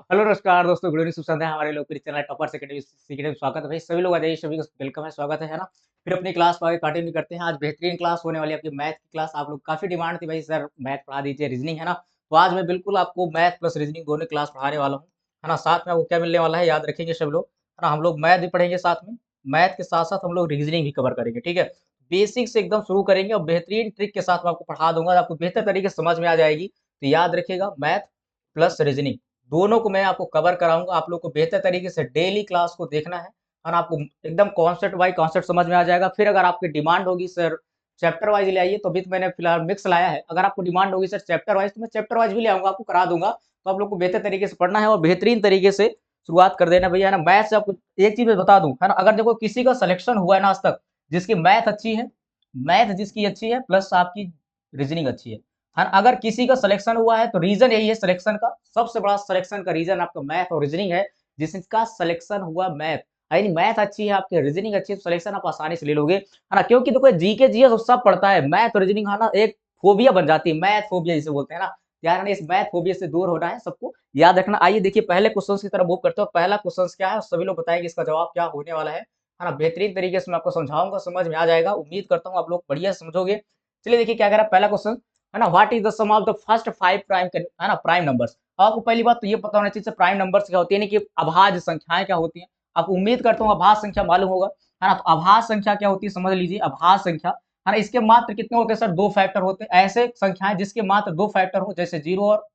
Hello नमस्कार दोस्तों, good evening, शुभ संध्या। हमारे लोकप्रिय चैनल टॉपर सेकेंडरी सीखने में स्वागत है भाई। सभी लोग आ जाइए, सभी का वेलकम है, स्वागत है ना। फिर अपनी क्लास को आगे कंटिन्यू करते हैं। आज बेहतरीन क्लास होने वाली है आपकी मैथ की क्लास। आप लोग काफी डिमांड थी भाई, सर मैथ पढ़ा दीजिए, रीजनिंग है ना। तो आज मैं बिल्कुल आपको मैथ प्लस रीजनिंग दोनों क्लास पढ़ाने वाला हूँ, है ना। साथ में आपको क्या मिलने वाला है याद रखेंगे सब लोग, है ना। हम लोग मैथ भी पढ़ेंगे साथ में, मैथ के साथ साथ हम लोग रीजनिंग भी कवर करेंगे, ठीक है। बेसिक से एकदम शुरू करेंगे और बेहतरीन ट्रिक के साथ मैं आपको पढ़ा दूंगा, आपको बेहतर तरीके से समझ में आ जाएगी। तो याद रखिएगा, मैथ प्लस रीजनिंग दोनों को मैं आपको कवर कराऊंगा। आप लोग को बेहतर तरीके से डेली क्लास को देखना है और आपको एकदम कॉन्सेप्ट बाय कॉन्सेप्ट समझ में आ जाएगा। फिर अगर आपकी डिमांड होगी सर चैप्टर वाइज ले आइए, तो अभी तो मैंने फिलहाल मिक्स लाया है। अगर आपको डिमांड होगी सर चैप्टर वाइज, तो मैं चैप्टर वाइज भी ले आऊंगा, आपको करा दूंगा। तो आप लोग को बेहतर तरीके से पढ़ना है और बेहतरीन तरीके से शुरुआत कर देना भैया, है ना। मैथ से आपको एक चीज मैं बता दूं, है ना, अगर देखो किसी का सिलेक्शन हुआ है ना आज तक, जिसकी मैथ अच्छी है, मैथ जिसकी अच्छी है प्लस आपकी रीजनिंग अच्छी है ना। अगर किसी का सिलेक्शन हुआ है तो रीजन यही है, सिलेक्शन का सबसे बड़ा सिलेक्शन का रीजन आपका मैथ और रीजनिंग है। जिसका सिलेक्शन हुआ मैथ, यानी मैथ अच्छी है आपकी, रीजनिंग अच्छी है, तो सिलेक्शन आप आसानी से ले लोगे, है ना। क्योंकि देखो जीके जीएस तो सब पढ़ता है, मैथ और रीजनिंग, है ना, एक फोबिया बन जाती है, मैथ फोबिया जिसे बोलते हैं ना। यार इस मैथ फोबिया से दूर होना है सबको, याद रखना। आइए देखिए पहले क्वेश्चन की तरफ मूव करते हो। पहला क्वेश्चन क्या है, सभी लोग बताएंगे इसका जवाब क्या होने वाला है ना। बेहतरीन तरीके से मैं आपको समझाऊंगा, समझ में आ जाएगा, उम्मीद करता हूँ आप लोग बढ़िया समझोगे। चलिए देखिए क्या कह रहा है पहला क्वेश्चन, है ना। What is the sum of the first 5 prime, है ना, प्राइम नंबर्स। आपको पहली बात तो ये पता होना चाहिए प्राइम नंबर्स क्या होती है, यानी कि अभाज्य संख्याएं क्या होती हैं। आपको उम्मीद करता हूँ अभाज्य संख्या मालूम होगा, है ना। तो अभाज्य संख्या क्या होती है समझ लीजिए। अभाज्य संख्या, है ना, इसके मात्र कितने होते हैं सर, दो फैक्टर होते हैं। ऐसे संख्याएं जिसके मात्र दो फैक्टर हो, जैसे जीरो और,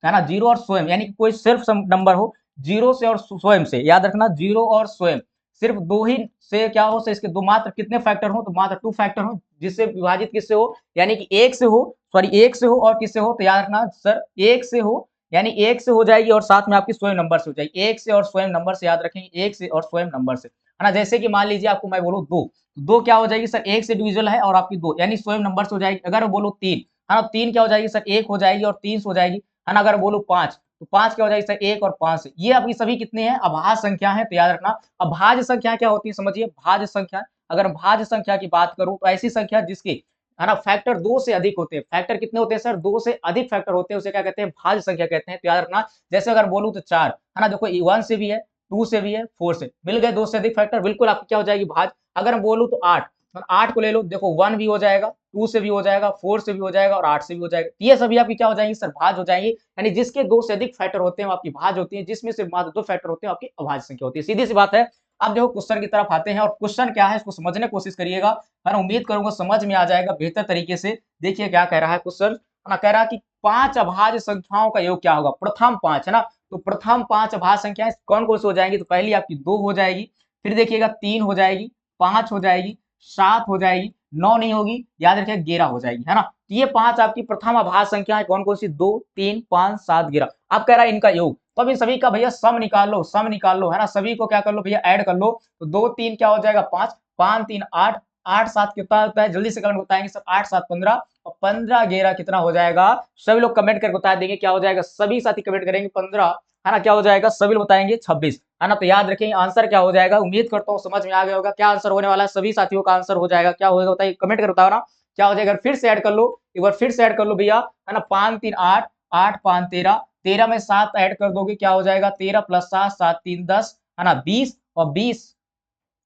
है ना, जीरो और स्वयं, यानी कि कोई सिर्फ नंबर हो, जीरो से और स्वयं से, याद रखना, जीरो और स्वयं सिर्फ दो ही से क्या हो, से इसके दो मात्र कितने फैक्टर हो, तो मात्र टू फैक्टर हो, जिससे विभाजित किससे हो, यानी कि एक से हो, सॉरी एक से हो और किससे हो, तो याद रखना सर एक से हो, यानी एक से हो जाएगी और साथ में आपकी स्वयं नंबर से हो जाएगी। एक से और स्वयं नंबर से, याद रखेंगे, एक से और स्वयं नंबर से, है ना। जैसे कि मान लीजिए आपको मैं बोलूं दो, दो क्या हो जाएगी सर, एक से डिविजिबल है और आपकी दो, यानी स्वयं नंबर से हो जाएगी। अगर बोलो तीन, है ना, तीन क्या हो जाएगी सर, एक हो जाएगी और तीन से हो जाएगी, है ना। अगर बोलो पांच, तो पांच क्या हो जाएगी सर, एक और पांच से। ये आपकी सभी कितने हैं, अभाज्य संख्या है, तो याद रखना। अब भाज्य संख्या क्या होती है समझिए, भाज्य संख्या, अगर भाज्य संख्या की बात करूं तो ऐसी संख्या जिसकी, है ना, फैक्टर दो से अधिक होते हैं। फैक्टर कितने होते हैं सर, दो से अधिक फैक्टर होते हैं, उसे क्या कहते हैं, भाज्य संख्या कहते हैं। तो याद रखना, जैसे अगर बोलूं तो चार, है ना, देखो वन से भी है, टू से भी है, फोर से मिल गए, दो से अधिक फैक्टर, बिल्कुल आपकी क्या हो जाएगी, भाज्य। अगर बोलूं तो आठ, आठ को ले लो, देखो वन भी हो जाएगा, टू से भी हो जाएगा, फोर से भी हो जाएगा और आठ से भी हो जाएगा। ये सभी आपकी क्या हो जाएंगी सर, भाज्य हो जाएंगी। यानी जिसके दो से अधिक फैक्टर होते हैं वो आपकी भाज्य होती है, जिसमें से मात्र दो फैक्टर होते हैं आपकी अभाज्य संख्या होती है। सीधी सी बात है। अब देखो क्वेश्चन की तरफ आते हैं, और क्वेश्चन क्या है इसको समझने की कोशिश करिएगा, मैं उम्मीद करूंगा समझ में आ जाएगा बेहतर तरीके से। देखिए क्या कह रहा है क्वेश्चन, कह रहा है कि पांच अभाज्य संख्याओं का योग क्या होगा, प्रथम पांच, है ना। तो प्रथम पांच अभाज्य संख्याएं कौन कौन सी हो जाएंगी, तो पहली आपकी दो हो जाएगी, फिर देखिएगा तीन हो जाएगी, पांच हो जाएगी, सात हो जाएगी, नौ नहीं होगी, याद रखिए 11 हो जाएगी, है ना। तो ये पांच आपकी प्रथम अभाज्य संख्या है, कौन कौन सी, दो, तीन, पांच, सात, 11। अब कह रहा है इनका योग, तो अब इन सभी का भैया सम निकाल लो, सम निकाल लो, है ना। सभी को क्या कर लो भैया, ऐड कर लो। तो दो तीन क्या हो जाएगा, पांच, पांच तीन आठ, आठ सात कितना होता है, जल्दी से कमेंट बताएंगे सब, आठ सात 15 और 15 11 कितना हो जाएगा। सभी लोग कमेंट करके बता देंगे क्या हो जाएगा, सभी साथी कमेंट करेंगे 15, है ना। क्या हो जाएगा, सभी लोग बताएंगे 26, है ना। तो याद रखेंगे आंसर क्या हो जाएगा, उम्मीद करता हूँ समझ में आ गया होगा क्या आंसर होने वाला है। सभी साथियों का आंसर हो जाएगा, क्या होगा बताइए, कमेंट कर बताओ ना क्या हो जाएगा। फिर से ऐड कर लो, एक बार फिर से ऐड कर लो भैया, है ना। पांच तीन आठ, आठ पांच 13, 13 में सात ऐड कर दोगे क्या हो जाएगा, 13 प्लस सात, सात तीन 10, है ना, 20, और 20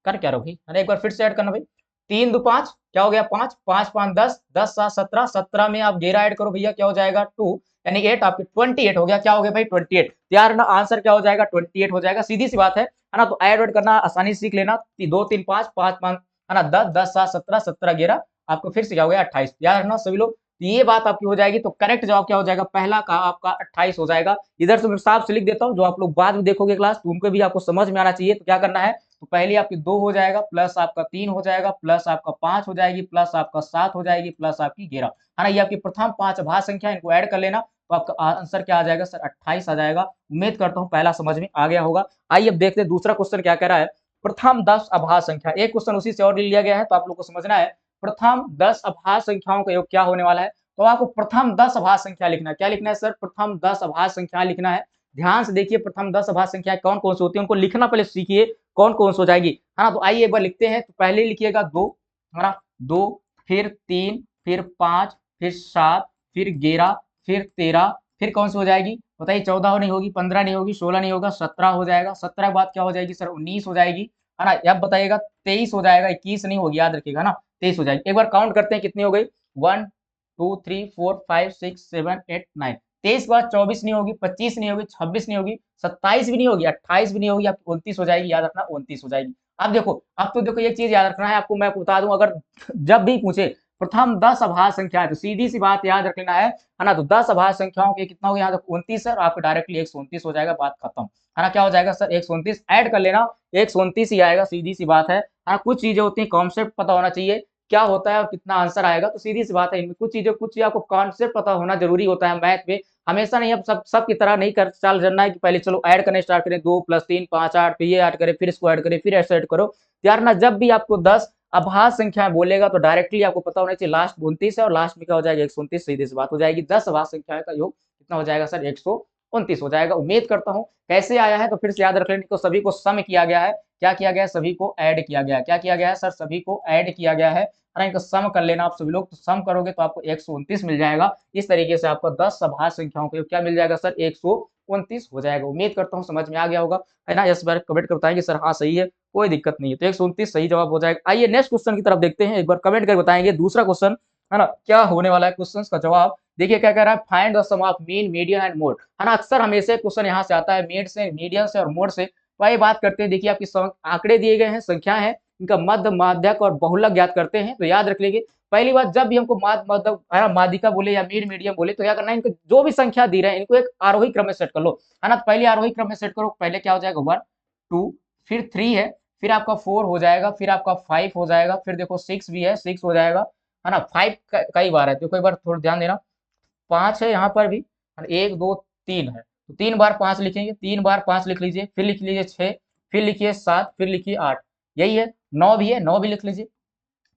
कर क्या रहो भाई, है ना। एक बार फिर से ऐड करना भाई, तीन दो पांच, क्या हो गया पांच, पांच पांच 10, 10 सात 17, 17 में आप 11 ऐड करो भैया, क्या हो जाएगा टू, यानी 8 आपके 28 हो गया, क्या हो गया भाई 28। यार ना आंसर क्या हो जाएगा, 28 हो जाएगा, सीधी सी बात है ना। तो ऐड करना आसानी से सीख लेना, दो तीन पांच, पांच पांच, है ना, 10, 10 सात 17, 17 11, आपको फिर से क्या हो गया 28, याद रखना सभी लोग। तो ये बात आपकी हो जाएगी, तो करेक्ट जवाब क्या हो जाएगा, पहला का आपका 28 हो जाएगा। इधर से मैं साफ से लिख देता हूँ, जो आप लोग बाद में देखोगे क्लास तो उनको भी आपको समझ में आना चाहिए। तो क्या करना है, तो पहले आपकी दो हो जाएगा, प्लस आपका तीन हो जाएगा, प्लस आपका पांच हो जाएगी, प्लस आपका सात हो जाएगी, प्लस आपकी 11, है ना। ये आपकी प्रथम पांच भाज्य संख्या, इनको ऐड कर लेना, तो आपका आंसर क्या आ जाएगा सर, 28 आ जाएगा। उम्मीद करता हूँ पहला समझ में आ गया होगा। आइए अब देखते हैं दूसरा क्वेश्चन क्या कह रहा है। प्रथम 10 अभाज्य संख्या, एक क्वेश्चन उसी से और ले लिया गया है, तो आप लोग को समझना है प्रथम 10 अभाज्य संख्याओं का योग क्या होने वाला है। तो आपको प्रथम 10 अभाज्य संख्या लिखना है, क्या लिखना है सर, प्रथम 10 अभाज्य संख्या लिखना है। ध्यान से देखिए, प्रथम 10 अभाज्य संख्या कौन कौन सी होती है, उनको लिखना पहले सीखिए, कौन कौन सी हो जाएगी, है ना। तो आइए एक बार लिखते हैं, तो पहले लिखिएगा दो, है ना, दो, फिर तीन, फिर पांच, फिर सात, फिर 11, फिर 13, फिर कौन सी हो जाएगी, बताइए 14 नहीं होगी, 15 नहीं होगी, 16 नहीं होगा, 17 हो जाएगा। 17 के बाद क्या हो जाएगी सर 19 हो जाएगी, है ना? अब बताइएगा 23 हो जाएगा, 21 नहीं होगी, याद रखिएगा ना, 23 हो जाएगी। एक बार काउंट करते हैं कितनी हो गई, 1 2 3 4 5 6 7 8 9। 23 के बाद 24 नहीं होगी, 25 नहीं होगी, 26 नहीं होगी, 27 भी नहीं होगी, 28 भी नहीं होगी, आपकी 29 हो जाएगी, याद रखना 29 हो जाएगी। अब देखो, अब तो देखो एक चीज याद रखना है आपको, मैं आपको बता दूं, अगर जब भी पूछे प्रथम 10 अभाज्य संख्या है तो सीधी सी बात याद रखना है ना? तो 10 अभाज्य संख्याओं के कितना हो गया, यहाँ तक 29 है, और आपको डायरेक्टली 129 हो जाएगा, बात खत्म, है ना? क्या हो जाएगा सर 129, ऐड कर लेना, 129 ही आएगा, सीधी सी बात है ना? कुछ चीजें होती हैं, कॉन्सेप्ट पता होना चाहिए क्या होता है और कितना आंसर आएगा, तो सीधी सी बात है, इनमें कुछ चीजें, कुछ चीज आपको कॉन्सेप्ट पता होना जरूरी होता है मैथ में। हमेशा नहीं, अब सब की तरह नहीं कर चाल चलना है कि पहले चलो ऐड करने स्टार्ट करें, 2 + 3 5 8, फिर ये ऐड करें, फिर इसको ऐड करें, फिर ऐसे ऐड करो। यार ना, जब भी आपको 10 अभाज्य संख्या बोलेगा तो डायरेक्टली आपको पता होना चाहिए लास्ट 29 है, और लास्ट में क्या हो जाएगा 129, सीधी सी बात हो जाएगी। 10 अभाज्य संख्याओं का योग कितना हो जाएगा सर 129 हो जाएगा। उम्मीद करता हूँ कैसे आया है, तो फिर से याद रख लेने को, सभी को सम किया गया है, क्या किया गया है, सभी को ऐड किया गया है, क्या किया गया है सर, सभी को ऐड किया गया है ना? इनको सम कर लेना आप सभी लोग, तो सम करोगे तो आपको 129 मिल जाएगा। इस तरीके से आपको 10 अभाज्य संख्याओं का योग क्या मिल जाएगा सर 129 हो जाएगा। उम्मीद करता हूँ समझ में आ गया होगा, है ना? इस बार कमेंट कर बताएंगे सर हाँ सही है, कोई दिक्कत नहीं है, तो 129 सही जवाब हो जाएगा। आइए नेक्स्ट क्वेश्चन की तरफ देखते हैं, एक बार कमेंट कर बताएंगे दूसरा क्वेश्चन, है ना? क्या होने वाला है क्वेश्चन का जवाब, देखिए क्या कह रहा है, find the sum of mean, median and mode, है ना? अक्सर हमेशा क्वेश्चन यहाँ से आता है, मीन से, मीडियन से और मोड से। तो आइए बात करते हैं, देखिए आपकी आंकड़े दिए गए हैं, संख्या है, इनका मध्य, माध्यक और बहुलक ज्ञात करते हैं। तो याद रख लीजिए, पहली बात, जब भी हमको मतलब माध्यिका बोले या मीन, मीडियम बोले, तो क्या करना है, इनको जो भी संख्या दी रहे हैं इनको एक आरोही क्रम में सेट कर लो, है ना? तो पहले आरोही क्रम में सेट करो, पहले क्या हो जाएगा 1 2, फिर 3 है, फिर आपका 4 हो जाएगा, फिर आपका 5 हो जाएगा, फिर देखो 6 भी है, 6 हो जाएगा, है ना? 5 कई बार है, तो कई बार थोड़ा ध्यान देना, 5 है यहाँ पर भी, 1 2 3 है, तो 3 बार 5 लिखेंगे, 3 बार 5 लिख लीजिए, फिर लिख लीजिए 6, फिर लिखिए 7, फिर लिखिए 8, यही है। 9 भी है, 9 भी लिख लीजिए।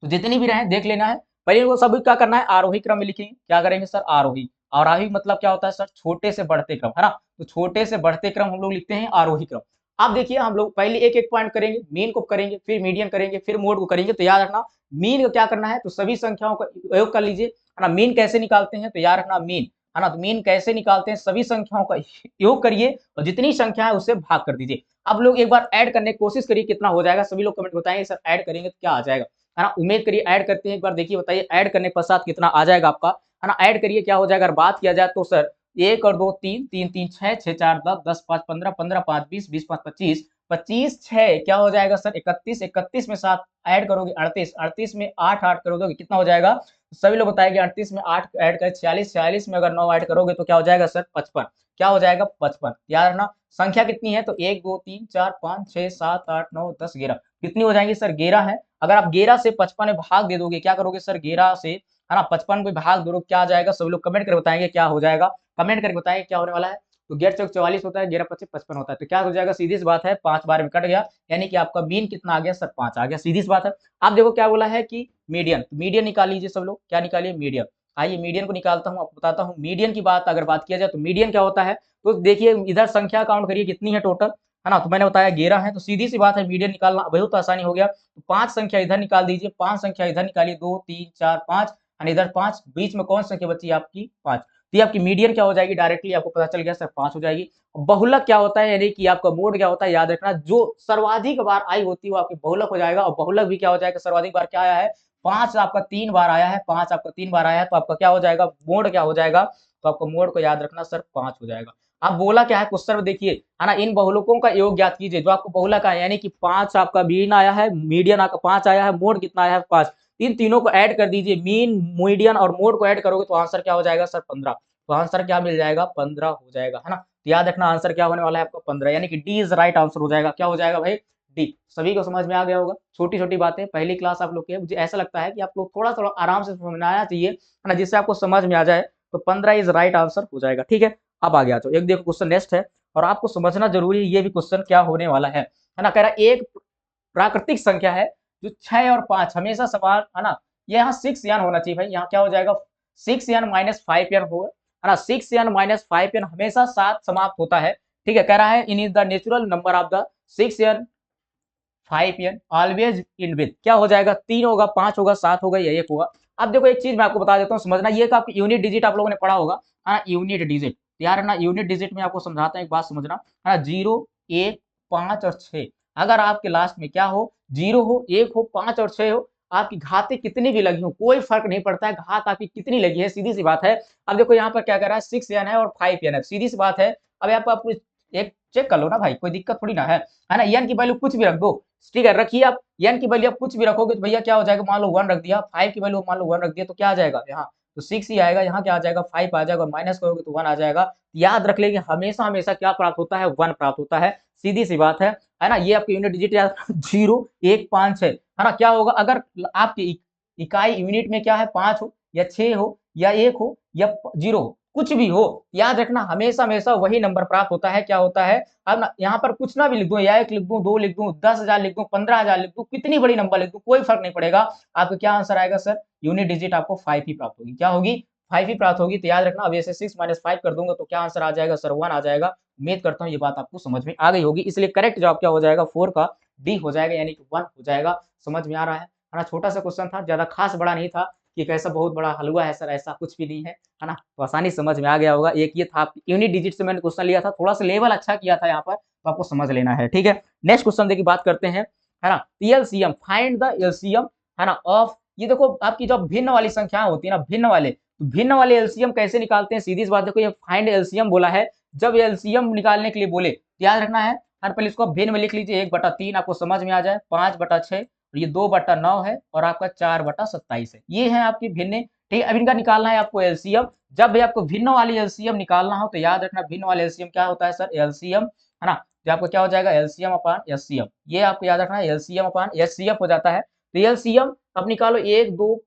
तो जितनी भी रहे देख लेना है, पहले इनको सभी क्या करना है, आरोही क्रम में लिखेंगे। क्या करेंगे सर, आरोही। आरोही मतलब क्या होता है सर, छोटे से बढ़ते क्रम, है ना? तो छोटे से बढ़ते क्रम हम लोग लिखते हैं आरोही क्रम। अब देखिए हम लोग पहले एक एक पॉइंट करेंगे, मीन को करेंगे, फिर मीडियन करेंगे, फिर मोड को करेंगे। तो याद रखना, मीन को क्या करना है, तो सभी संख्याओं का योग कर लीजिए, है ना? मीन कैसे निकालते हैं, तो याद रखना मीन, है ना? तो मीन कैसे निकालते हैं, सभी संख्याओं का योग करिए और जितनी संख्या है उससे भाग कर दीजिए। अब लोग एक बार ऐड करने की कोशिश करिए, कितना हो जाएगा, सभी लोग कमेंट बताएंगे सर ऐड करेंगे तो क्या आ जाएगा, है ना? उम्मीद करिए ऐड करते हैं, एक बार देखिए बताइए ऐड करने के पश्चात कितना आ जाएगा आपका, है ना? ऐड करिए, क्या हो जाएगा, अगर बात किया जाए तो सर 1 और 2 3, 3 3 6, 6 4 10, 10 5 15, 15 5 20, 20 5 25, 25 6 क्या हो जाएगा सर 31, 31 में 7 ऐड करोगे 38, 38 में 8 ऐड करोगे कितना हो जाएगा, सभी लोग बताएंगे 38 में 8 ऐड कर 46, 46 में अगर 9 ऐड करोगे तो क्या हो जाएगा सर 55, क्या हो जाएगा 55। याद रखना संख्या कितनी है, तो 1 2 3 4 5 6 7 8 9 10 11, कितनी हो जाएंगी सर 11 है। अगर आप 11 से 55 में भाग दे दोगे, क्या करोगे सर 11 से, है ना, 55 में भाग दोगे क्या आ जाएगा, सभी लोग कमेंट करके बताएंगे क्या हो जाएगा, कमेंट करके बताएंगे क्या होने वाला है। तो 11 चौक 44 होता है, 11 25 55 होता है, तो क्या हो जाएगा, सीधी सी बात है 5 बार में कट गया, यानी कि आपका मीन कितना आ गया सर 5 आ गया, सीधी सी बात है। आप देखो क्या बोला है कि मीडियन, तो मीडियन निकाल लीजिए सब लोग, क्या निकालिए मीडियन। आइए मीडियन को निकालता हूँ, आपको बताता हूँ मीडियन की बात अगर बात किया जाए तो मीडियन क्या होता है, तो देखिए इधर संख्या काउंट करिए कितनी है टोटल, है ना? तो मैंने बताया 11 है, तो सीधी सी बात है मीडियन निकालना बहुत आसानी हो गया। तो 5 संख्या इधर निकाल दीजिए, 5 संख्या इधर निकालिए, 2 3 4 5 और इधर 5, बीच में कौन संख्या बची आपकी 5, तो ये आपकी मीडियन क्या हो जाएगी, डायरेक्टली आपको पता चल गया सर 5 हो जाएगी। बहुलक क्या होता है, यानी कि आपका मोड क्या होता है, याद रखना जो सर्वाधिक बार आई होती है वो आपकी बहुलक हो जाएगा, और बहुलक भी क्या हो जाएगा, सर्वाधिक बार क्या आया है 5 आपका 3 बार आया है, 5 आपका 3 बार आया है, तो आपका क्या हो जाएगा, मोड क्या हो जाएगा, तो आपका मोड को याद रखना सर 5 हो जाएगा। अब बोला क्या है क्वेश्चन में देखिए, है ना, इन बहुलकों का योग ज्ञात कीजिए, जो आपको बहुलक आया यानी कि 5 आपका मीन आया है, मीडियन आपका 5 आया है, मोड कितना आया है 5, इन तीनों को ऐड कर दीजिए, मीन मीडियन और मोड को ऐड करोगे तो आंसर क्या हो जाएगा सर 15, तो आंसर क्या मिल जाएगा 15 हो जाएगा, है ना? तो याद रखना आंसर क्या होने वाला है आपका 15, यानी कि डी इज राइट आंसर हो जाएगा, क्या हो जाएगा भाई डी। सभी को समझ में आ गया होगा, छोटी छोटी बातें पहली क्लास आप लोग की है, मुझे ऐसा लगता है कि आप लोग थोड़ा थोड़ा आराम से समझना चाहिए, है ना, जिससे आपको समझ में आ जाए, तो 15 इज राइट आंसर हो जाएगा, ठीक है। अब आ गया तो एक देखो क्वेश्चन नेक्स्ट है, और आपको समझना जरूरी है ये भी क्वेश्चन क्या होने वाला है ना? कह रहा एक प्राकृतिक संख्या है जो 6 और 5 हमेशा समान, है ना? ये यहाँ 6 यान होना चाहिए भाई, यहाँ क्या हो जाएगा 6 यान माइनस 5 यान होगा, है ना? 6 यान माइनस 5 यान हमेशा 7 समाप्त होता है, ठीक है। कह रहा है n is the natural number of the 6 यान 5 यान ऑलवेज इन विद, क्या हो जाएगा 3 होगा, 5 होगा, 7 होगा या 1 होगा। अब देखो एक चीज मैं आपको बता देता हूँ, समझना, ये का आपकी यूनिट डिजिट आप लोगों ने पढ़ा होगा, हाँ यूनिट डिजिट, यार है ना यूनिट डिजिट में आपको समझाता हूँ, एक बात समझना है ना, 0, 1, 5 और 6, अगर आपके लास्ट में क्या हो, 0 हो, 1 हो, 5 और 6 हो, आपकी घातें कितनी भी लगी हो कोई फर्क नहीं पड़ता है, घात आपकी कितनी लगी है, सीधी सी बात है। अब देखो यहाँ पर क्या कर रहा है, 6n है और 5n है, सीधी सी बात है। अब यहाँ पर आप एक चेक कर लो ना भाई, कोई दिक्कत थोड़ी ना है ना। n की वैल्यू कुछ भी रख दो, ठीक है, रखिए आप n की वैल्यू आप कुछ भी रखोगे तो भैया क्या हो जाएगा, मान लो 1 रख दिया, 5 की वैल्यू मान लो 1 रख दिया तो क्या आ जाएगा यहाँ, तो 6 ही आएगा, यहाँ क्या आ जाएगा 5 आ जाएगा, और माइनस करोगे तो 1 आ जाएगा। याद रख लेंगे हमेशा हमेशा क्या प्राप्त होता है, 1 प्राप्त होता है, सीधी सी बात है ना। ये आपकी यूनिट डिजिट याद 0, 1, 5 है ना। क्या होगा अगर आपकी इकाई यूनिट में क्या है, 5 हो या 6 हो या 1 हो या 0 हो, कुछ भी हो, याद रखना हमेशा हमेशा वही नंबर प्राप्त होता है। क्या होता है, अब ना यहाँ पर कुछ ना भी लिख दूं, या 1 लिख दूं, 2 लिख दूं, 10,000 लिख दूं, 15,000 लिख दूं, कितनी बड़ी नंबर लिख दूं, कोई फर्क नहीं पड़ेगा। आपका क्या आंसर आएगा सर, यूनिट डिजिट आपको 5 ही प्राप्त होगी। क्या होगी, 5 ही प्राप्त होगी। तो याद रखना, अब ऐसे 6 - 5 कर दूंगा तो क्या आंसर आ जाएगा सर, 1 आ जाएगा। उम्मीद करता हूँ ये बात आपको समझ में आ गई होगी, इसलिए करेक्ट जवाब क्या हो जाएगा, 4 का डी हो जाएगा, यानी कि 1 हो जाएगा। समझ में आ रहा है ना। छोटा सा क्वेश्चन था, ज्यादा खास बड़ा नहीं था कि कैसा बहुत बड़ा हलवा है सर, ऐसा कुछ भी नहीं है ना। तो आसानी समझ में आ गया होगा। एक ये था, यूनिट डिजिट से मैंने क्वेश्चन लिया था, थोड़ा सा लेवल अच्छा किया था यहाँ पर, तो आपको समझ लेना है, ठीक है। नेक्स्ट क्वेश्चन देखिए बात करते हैं, है ना, एलसीएम, फाइंड द एलसीएम, है ना, ऑफ, ये देखो आपकी जो भिन्न वाली संख्या होती है ना, भिन्न वाले, तो भिन्न वाले एलसीएम कैसे निकालते हैं, सीधी सी बात, देखो ये फाइंड एलसीएम बोला है, जब एलसीएम निकालने के लिए बोले तो याद रखना है, हर पहले इसको भिन्न में लिख लीजिए, 1/3 आपको समझ में आ जाए, 5/6, ये 2/9 है, और आपका 4/27 है, ये है आपकी भिन्न, ठीक है। अब इनका निकालना है आपको एलसीएम। जब भी आपको भिन्न वाली एलसीएम निकालना हो तो याद रखना, भिन्न वाली एलसीएम क्या होता है सर, एलसीएम, है ना, जो आपको क्या हो जाएगा, एलसीएम अपान एचसीएफ, ये आपको याद रखना है, एलसीएम अपान एचसीएफ हो जाता है। तो एलसीएम अब निकालो, 1, 2,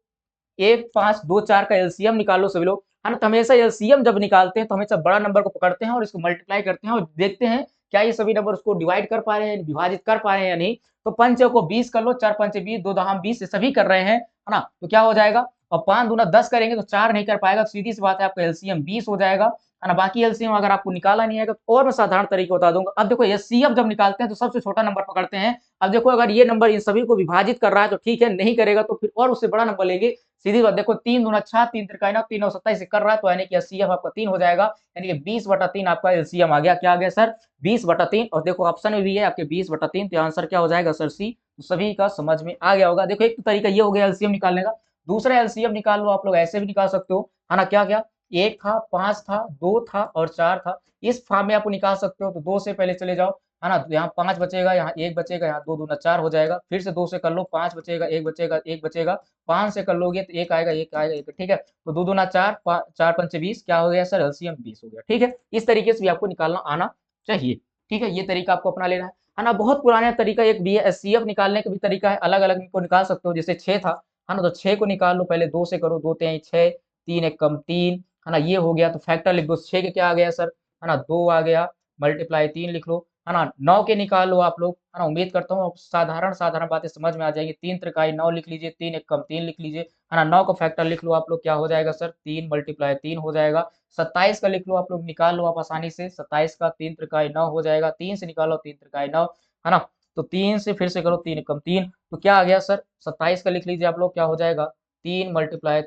1, 5, 2, 4 का एलसीएम निकालो सभी लोग, है ना। तो हमेशा एलसीएम जब निकालते हैं तो हमेशा बड़ा नंबर को पकड़ते हैं और इसको मल्टीप्लाई करते हैं और देखते हैं क्या ये सभी नंबर उसको डिवाइड कर पा रहे हैं, विभाजित कर पा रहे हैं या नहीं। तो 5 को 20 कर लो, 4 × 5 = 20, 2 दहाम 20, ये सभी कर रहे हैं, है ना। तो क्या हो जाएगा, और 5 दूना 10 करेंगे तो 4 नहीं कर पाएगा, तो सीधी सी बात है आपका एलसीएम 20 हो जाएगा, है ना। बाकी एलसीएम अगर आपको निकाला नहीं आएगा तो और मैं साधारण तरीके बता दूंगा। अब देखो एचसीएफ जब निकालते हैं तो सबसे छोटा नंबर पकड़ते हैं। अब देखो अगर ये नंबर इन सभी को विभाजित कर रहा है तो ठीक है, नहीं करेगा तो फिर और उससे बड़ा नंबर लेंगे। सीधी बात, देखो 3 दूना 6, 3 त्रिका 9, 3 और 27 कर रहा है, तो यानी कि एचसीएफ आपका 3 हो जाएगा, यानी कि 20/3 आपका एलसीएम आ गया। क्या आ गया सर, 20/3, और देखो ऑप्शन में भी है आपके 20/3, तो आंसर क्या हो जाएगा सर, सी। तो सभी का समझ में आ गया होगा। देखो एक तो तरीका ये हो गया एलसीएम निकालने का, दूसरा एलसीएम निकाल लो आप लोग, ऐसे भी निकाल सकते हो, है ना। क्या क्या, 1 था, 5 था, 2 था और 4 था, इस फॉर्म में आप निकाल सकते हो। तो 2 से पहले चले जाओ, है ना, तो यहाँ 5 बचेगा, यहाँ 1 बचेगा, यहाँ 2 दूना 4 हो जाएगा, फिर से 2 से कर लो, 5 बचेगा, 1 बचेगा, 1 बचेगा, 5 से कर लोगे तो 1 आएगा, 1 आएगा, 1, ठीक है। तो 2 दूना 4, 4 × 5 = 20, क्या हो गया सर, एलसीएम 20 हो गया, ठीक है। इस तरीके से भी आपको निकालना आना चाहिए, ठीक है। ये तरीका आपको अपना लेना है ना। बहुत पुराना तरीका एक भी है, एचसीएफ निकालने का भी तरीका है, अलग अलग इनको निकाल सकते हो। जैसे 6 था, है ना, तो 6 को निकाल लो, पहले 2 से करो, 2 तिहाई 6, 3 एक कम 3, है ना, ये हो गया। तो फैक्टर लिख दो, 6 के क्या आ गया सर, है ना, 2 आ गया, मल्टीप्लाई 3 लिख लो, है ना। 9 के निकाल लो आप लोग, है ना। उम्मीद करता हूँ साधारण साधारण बातें समझ में आ जाएंगी। 3 त्रिकाई 9 लिख लीजिए, 3 एक कम 3 लिख लीजिए, है ना। 9 का फैक्टर लिख लो आप लोग, क्या हो जाएगा सर, 3 × 3 हो जाएगा। 27 का लिख लो आप लोग, निकाल लो आप आसानी से, 27 का 3 त्रिकाई 9 हो जाएगा, 3 से निकालो 3 त्रिकाई 9, है ना। तो 3 से फिर से करो, 3 एक कम 3, तो क्या आ गया सर, 27 का लिख लीजिए आप लोग, क्या हो जाएगा, 3 ×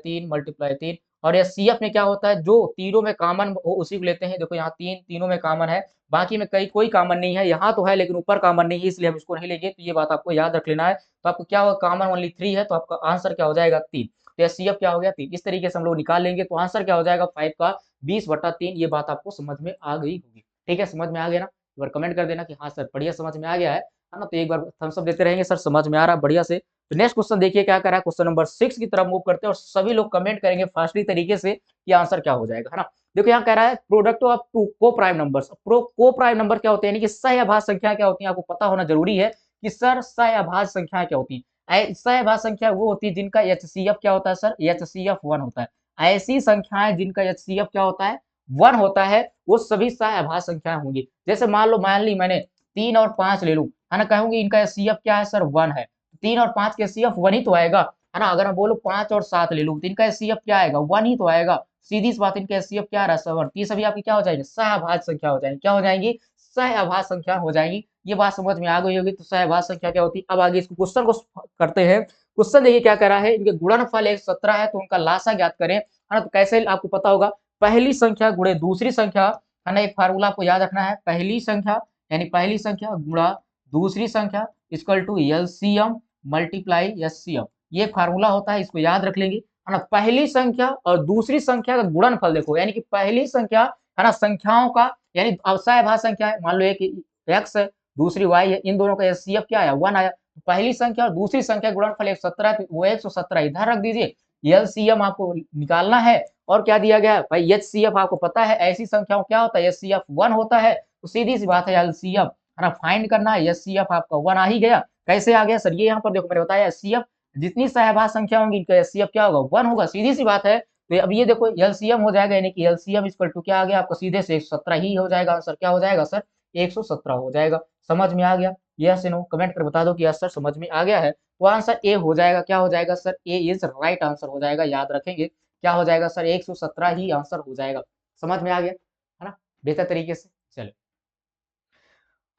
3 और ये सीएफ में क्या होता है, जो तीनों में कॉमन हो उसी को लेते हैं। देखो यहाँ 3 तीनों में कॉमन है, बाकी में कहीं कोई कॉमन नहीं है, यहाँ तो है लेकिन ऊपर कॉमन नहीं है, इसलिए हम इसको नहीं लेंगे। तो ये बात आपको याद रख लेना है। तो आपको क्या होगा, कॉमन ओनली 3 है, तो आपका आंसर क्या हो जाएगा, 3। तो सीएफ क्या हो गया, 3। इस तरीके से हम लोग निकाल लेंगे, तो आंसर क्या हो जाएगा, 5 का 20/3। ये बात आपको समझ में आ गई होगी, ठीक है। समझ में आ गया ना, एक बार कमेंट कर देना कि हाँ सर बढ़िया समझ में आ गया है ना। तो एक बार थम्स अप देते रहेंगे, सर समझ में आ रहा है बढ़िया से। तो नेक्स्ट क्वेश्चन देखिए क्या कर रहा है, क्वेश्चन नंबर 6 की तरफ मूव करते हैं, और सभी लोग कमेंट करेंगे फास्टली तरीके से कि आंसर क्या हो जाएगा, है ना। देखो यहाँ कह रहा है प्रोडक्ट ऑफ टू को प्राइम नंबर्स। को प्राइम नंबर क्या होते हैं, यानी कि सहअभाज्य संख्या क्या होती है, आपको पता होना जरूरी है कि सर सहअभाज्य संख्या क्या होती है। सहअभाज्य संख्या वो होती है जिनका एचसीएफ क्या होता है सर, एचसीएफ 1 होता है। ऐसी संख्याएं जिनका एचसीएफ क्या होता है, 1 होता है, वो सभी सहअभाज्य संख्याएं होंगी। जैसे मान ली मैंने 3 और 5 ले लूं, है ना, कहूंगी इनका एचसीएफ क्या है सर, 1 है। 3 और 5 के एचसीएफ 1 ही तो आएगा, है ना। अगर मैं बोलूं 5 और 7 ले लूं तो इनका एचसीएफ क्या आएगा, 1 ही तो आएगा। सीधी सी बात, इनका एचसीएफ क्या आ रहा है, 7। ये सभी आपकी क्या हो जाएंगे, सहअभाज्य संख्या हो जाएंगी। क्या हो जाएंगी, सहअभाज्य संख्या हो जाएंगी। ये बात समझ में आ गई होगी। तो सहअभाज्य संख्या क्या होती है। अब आगे इसको क्वेश्चन को करते हैं। क्वेश्चन देखिए क्या कह रहा है, इनके गुणनफल 117 है, तो उनका लासा ज्ञात करें, है ना। तो कैसे आपको पता होगा, पहली संख्या गुणे दूसरी संख्या, है ना, एक फार्मूला आपको याद रखना है, पहली संख्या यानी पहली संख्या गुणा दूसरी संख्या equal to LCM multiply HCF, ये फार्मूला होता है, इसको याद रख लेंगे, है ना। पहली संख्या और दूसरी संख्या का गुणनफल देखो, यानी कि पहली संख्या, है ना, संख्याओं का यानी अवसायभाज्य संख्या है, मान लो एक x है दूसरी y है, इन दोनों का एचसीएफ क्या आया 1 आया, पहली संख्या और दूसरी संख्या गुणनफल 117, वो 117 इधर रख दीजिए, एलसीएम आपको निकालना है और क्या दिया गया है भाई एचसीएफ, आपको पता है ऐसी संख्याओं क्या होता है एचसीएफ 1 होता है, तो सीधी सी बात है एलसीएम, है ना, फाइंड करना है, एचसीएफ आपका 1 आ ही गया। कैसे आ गया सर, ये यहाँ पर देखो मैंने बताया एचसीएफ जितनी सहभाज्य संख्या होंगी इनका एचसीएफ क्या होगा 1 होगा, सीधी सी बात है। तो अब ये देखो एलसीएम हो जाएगा, यानी कि एलसीएम इक्वल टू क्या आ गया आपका सीधे से 117 ही हो जाएगा, आंसर क्या हो जाएगा सर 117 हो जाएगा। समझ में आ गया, यस नो, कमेंट कर बता दो कि यस सर समझ में आ गया है, तो आंसर ए हो जाएगा, क्या हो जाएगा sir A is right answer हो जाएगा, याद रखेंगे क्या हो जाएगा सर 117 ही आंसर हो जाएगा। समझ में आ गया है ना, बेहतर तरीके से। चलो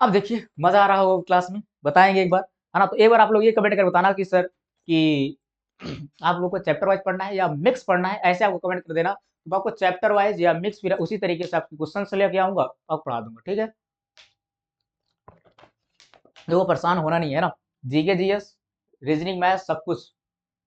अब देखिए मजा आ रहा होगा क्लास में, बताएंगे एक बार, है ना। तो एक बार आप लोग ये कमेंट कर बताना कि सर कि आप लोग को चैप्टर वाइज पढ़ना है या मिक्स पढ़ना है, ऐसे आपको कमेंट कर देना, तो आपको चैप्टर वाइज या मिक्स फिर उसी तरीके से आपके क्वेश्चन से लेके आऊंगा और पढ़ा दूंगा, ठीक है। देखो परेशान होना नहीं है ना, जीके जीएस रीजनिंग मैथ सब कुछ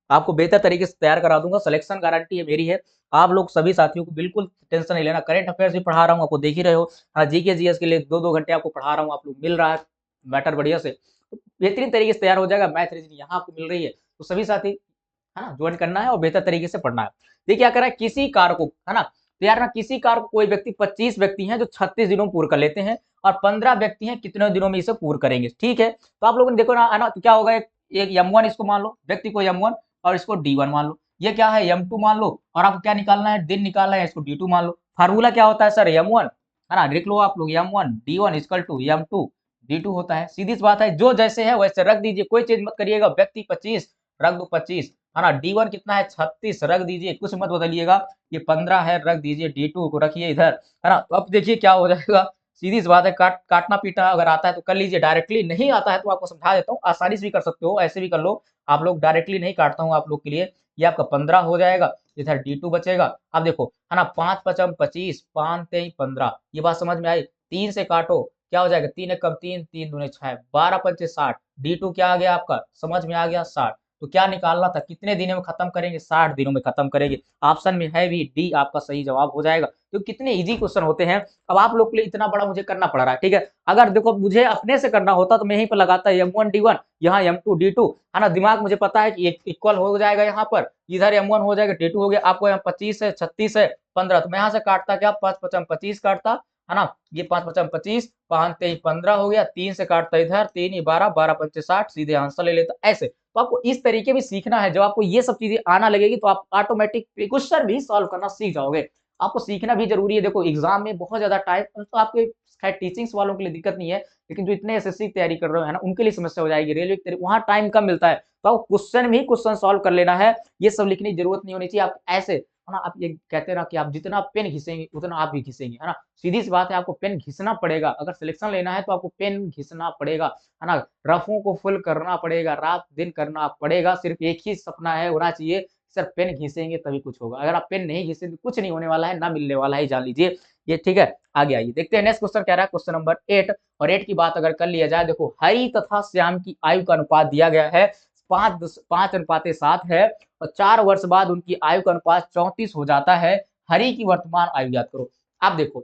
आपको बेहतर तरीके से तैयार करा दूंगा, सिलेक्शन गारंटी है मेरी है। आप लोग सभी साथियों को बिल्कुल टेंशन नहीं लेना, करंट अफेयर्स भी पढ़ा रहा हूँ आपको, देख ही रहे हो, हाँ जीके जीएस के लिए 2-2 घंटे आपको पढ़ा रहा हूँ, आप लोग मिल रहा है मैटर बढ़िया से, तो बेहतरीन तरीके से तैयार हो जाएगा, मैथ रीजनिंग यहाँ आपको मिल रही है, तो सभी साथी है ना ज्वाइन करना है और बेहतर तरीके से पढ़ना है। देखिए क्या करा है, किसी कार्य को, है ना, तो यार ना किसी कार्य को कोई व्यक्ति 25 व्यक्ति हैं जो 36 दिनों में पूर्ण कर लेते हैं और 15 व्यक्ति हैं कितने दिनों में इसे पूर्ण करेंगे, ठीक है। तो आप लोगों ने देखो ना, है ना, तो क्या होगा, एक M1 इसको मान लो, व्यक्ति को M1 और इसको D1 मान लो, ये क्या है M2 मान लो, और आपको क्या निकालना है दिन निकालना है, इसको D2 मान लो। फार्मूला क्या होता है सर M1, है ना, लिख लो आप लोग M1 D1 equal to M2 D2 होता है, सीधी सी बात है, जो जैसे है वैसे रख दीजिए, कोई चीज मत करिएगा, व्यक्ति 25 रख दो 25, है ना, D1 कितना है 36 रख दीजिए, कुछ मत बदलिएगा, ये 15 है रख दीजिए, D2 को रखिए इधर, है ना। तो अब देखिए क्या हो जाएगा, सीधी सी बात है, काटना पीटना अगर आता है तो कर लीजिए डायरेक्टली, नहीं आता है तो आपको समझा देता हूँ, आसानी से भी कर सकते हो, ऐसे भी कर लो आप लोग, डायरेक्टली नहीं काटता हूँ आप लोग के लिए। ये आपका 15 हो जाएगा, इधर D2 बचेगा। अब देखो है ना, 5 पचम 25 5 तेई 15, ये बात समझ में आई। 3 से काटो क्या हो जाएगा, 3 एकम 3 3 दूने 6 12 पंचे 60, D2 क्या आ गया आपका समझ में आ गया 60। तो क्या निकालना था, कितने दिनों में खत्म करेंगे, 60 दिनों में खत्म करेंगे, ऑप्शन में है भी डी आपका सही जवाब हो जाएगा। तो कितने इजी क्वेश्चन होते हैं, अब आप लोग के लिए इतना बड़ा मुझे करना पड़ रहा है, ठीक है। अगर देखो मुझे अपने से करना होता तो मैं यहीं पर लगाता M1 D1, यहाँ M2 D2, है ना, दिमाग मुझे पता है कि इक्वल हो जाएगा, यहाँ पर इधर M1 हो जाएगा D2 हो गया, आपको यहाँ 25 है 36 है 15, तो मैं यहाँ से काटता क्या 5 पचम 25 काटता, है ना, ये 5 पचम 25 5 तेई 15 हो गया, 3 से काटता इधर 3 ही 12 12 पंचे 60, सीधे आंसर ले लेता ऐसे। तो आपको इस तरीके भी सीखना है, जब आपको ये सब चीजें आना लगेगी तो आप ऑटोमेटिक क्वेश्चन भी सॉल्व करना सीख जाओगे। आपको सीखना भी जरूरी है, देखो एग्जाम में बहुत ज्यादा टाइम तो आपके खैर टीचिंग्स वालों के लिए दिक्कत नहीं है, लेकिन जो इतने एसएससी की तैयारी कर रहे हो है ना, उनके लिए समस्या हो जाएगी, रेलवे की वहां टाइम कम मिलता है, तो आपको क्वेश्चन भी क्वेश्चन सॉल्व कर लेना है, ये सब लिखने की जरूरत नहीं होनी चाहिए। आप ऐसे है ना, आप ये कहते हैं ना कि आप जितना पेन घिसेंगे उतना आप भी घिसेंगे, है ना, सीधी सी बात है, आपको पेन घिसना पड़ेगा, अगर सिलेक्शन लेना है तो आपको पेन घिसना पड़ेगा, है ना, रफों को फुल करना पड़ेगा, रात दिन करना पड़ेगा, सिर्फ एक ही सपना है होना चाहिए, सर पेन घिसेंगे तभी कुछ होगा, अगर आप पेन नहीं घिसेंगे तो कुछ नहीं होने वाला है, ना मिलने वाला है, जान लीजिए ये, ठीक है। आगे आइए देखते हैं नेक्स्ट क्वेश्चन क्या रहा है, क्वेश्चन नंबर 8, और 8 की बात अगर कर लिया जाए, देखो हरि तथा श्याम की आयु का अनुपात दिया गया है 5:7 है, और 4 वर्ष बाद उनकी आयु का अनुपात 34 हो जाता है, हरि की वर्तमान आयु याद करो। आप देखो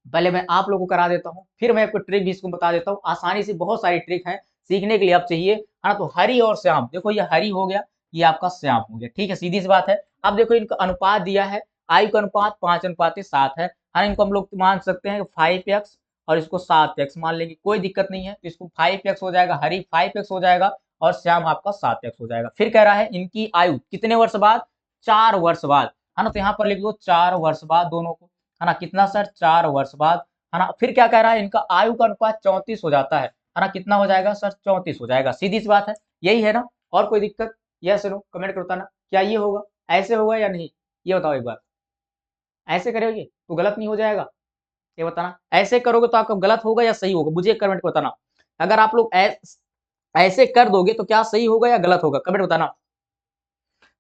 पहले मैं आप लोगों को करा देता हूँ, फिर मैं आपको ट्रिक भी इसको बता देता हूँ, आसानी से बहुत सारी ट्रिक है सीखने के लिए आप चाहिए, है ना। तो हरि और श्याम, देखो ये हरि हो गया, ये आपका श्याम हो गया, ठीक है, सीधी सी बात है। अब देखो इनका अनुपात दिया है, आयु का अनुपात 5:7 है, इनको हम लोग मान सकते हैं 5x और इसको 7x मान लेंगे, कोई दिक्कत नहीं है, तो इसको 5x हो जाएगा, हरि 5x हो जाएगा और श्याम आपका 7x हो जाएगा। फिर कह रहा है इनकी आयु कितने वर्ष बाद, 4 वर्ष बाद, है ना, तो यहाँ पर लिख दो 4 वर्ष बाद दोनों को, है ना, कितना सर 4 वर्ष बाद, है ना। फिर क्या कह रहा है इनका आयु का अनुपात 34 हो जाता है ना, कितना हो जाएगा सर 34 हो जाएगा, सीधी सी बात है, यही है ना, और कोई दिक्कत, यस नो कमेंट करता ना, क्या ये होगा ऐसे होगा या नहीं, ये बताओ एक बार, ऐसे करोगे तो गलत नहीं हो जाएगा, ये बताना, ऐसे करोगे तो आपका गलत होगा या सही होगा, मुझे कमेंट बताना, अगर आप लोग ऐसे कर दोगे तो क्या सही होगा या गलत होगा, कमेंट बताना,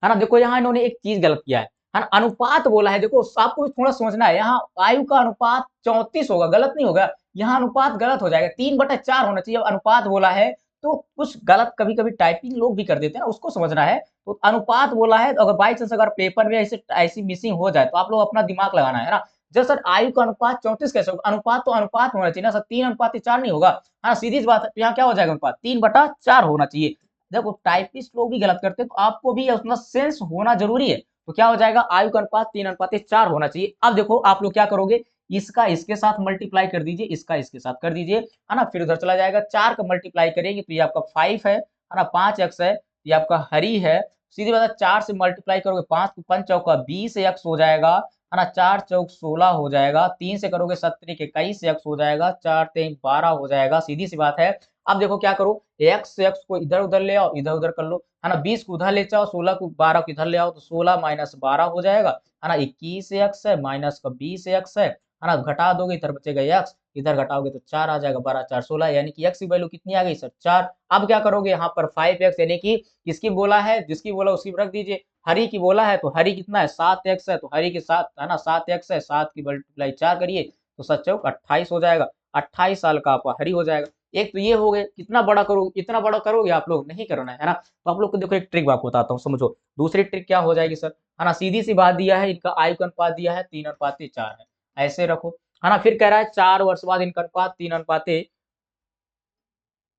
है ना। देखो यहाँ इन्होंने एक चीज गलत किया है, है ना, अनुपात बोला है, देखो आपको थोड़ा समझना है, यहाँ आयु का अनुपात 34 होगा, गलत नहीं होगा, यहाँ अनुपात गलत हो जाएगा, 3/4 होना चाहिए, अब अनुपात बोला है, तो कुछ गलत कभी-कभी टाइपिंग लोग भी कर देते हैं ना, उसको समझना है, तो अनुपात बोला है, अगर बाय चांस अगर पेपर में ऐसे ऐसी मिसिंग हो जाए, तो आप लोग अपना दिमाग लगाना है ना, जब सर आयु का अनुपात 34 कैसे होगा? अनुपात तो अनुपात होना चाहिए ना सर, 3:4 नहीं होगा, हाँ, सीधी सी बात है, तो यहाँ क्या हो जाएगा अनुपात? 3/4 होना चाहिए। देखो टाइपिस्ट लोग भी गलत करते हैं, तो आपको भी उतना सेंस होना ज़रूरी है। तो क्या हो जाएगा? आयु का अनुपात 3:4 होना चाहिए। अब देखो आप लोग क्या करोगे? इसका इसके साथ मल्टीप्लाई कर दीजिए, इसका इसके साथ कर दीजिए, है ना? फिर उधर चला जाएगा, 4 का मल्टीप्लाई करेंगे तो ये आपका 5 है ना? 5x है, ये आपका हरी है। सीधी बात है 4 से मल्टीप्लाई करोगे 5 को 5 चौका 20x हो जाएगा, है ना? 4 चौक 16 हो जाएगा, 3 से करोगे 7 त्रिक 21x हो जाएगा, 4 तेईं 12 हो जाएगा, सीधी-सी बात है। अब देखो क्या करो, x से x को इधर-उधर ले आओ, इधर-उधर कर लो, है ना? 20 को उधर ले जाओ, 16 को 12 को इधर ले आओ, तो 16 माइनस 12 हो जाएगा, है ना? 21x है, माइनस का 20x है ना? घटा दोगे इधर बचेगा x, इधर घटाओगे तो 4 आ जाएगा, 12 4 16 यानी कि x की वैल्यू कितनी आ गई सर? 4। अब क्या करोगे यहाँ पर 5x यानी कि किसकी बोला है? जिसकी बोला उसकी रख दीजिए। हरी की बोला है, तो हरी कितना है? 7x है, तो हरी के साथ है ना 7x है, 7 की मल्टीप्लाई 4 करिए, तो 7 चौक 28 हो जाएगा। 28 साल का आपका हरी हो जाएगा। एक तो ये हो गए, कितना बड़ा करोगे, इतना बड़ा करोगे आप लोग, नहीं करना है ना? तो आप लोग को देखो एक ट्रिक मैं आपको बताता हूँ, समझो। दूसरी ट्रिक क्या हो जाएगी सर, है ना? सीधी-सी बात दिया है, इनका आयु का अनुपात दिया है 3:4 है, ऐसे रखो, है ना? फिर कह रहा है 4 वर्ष बाद इनका अनुपात 3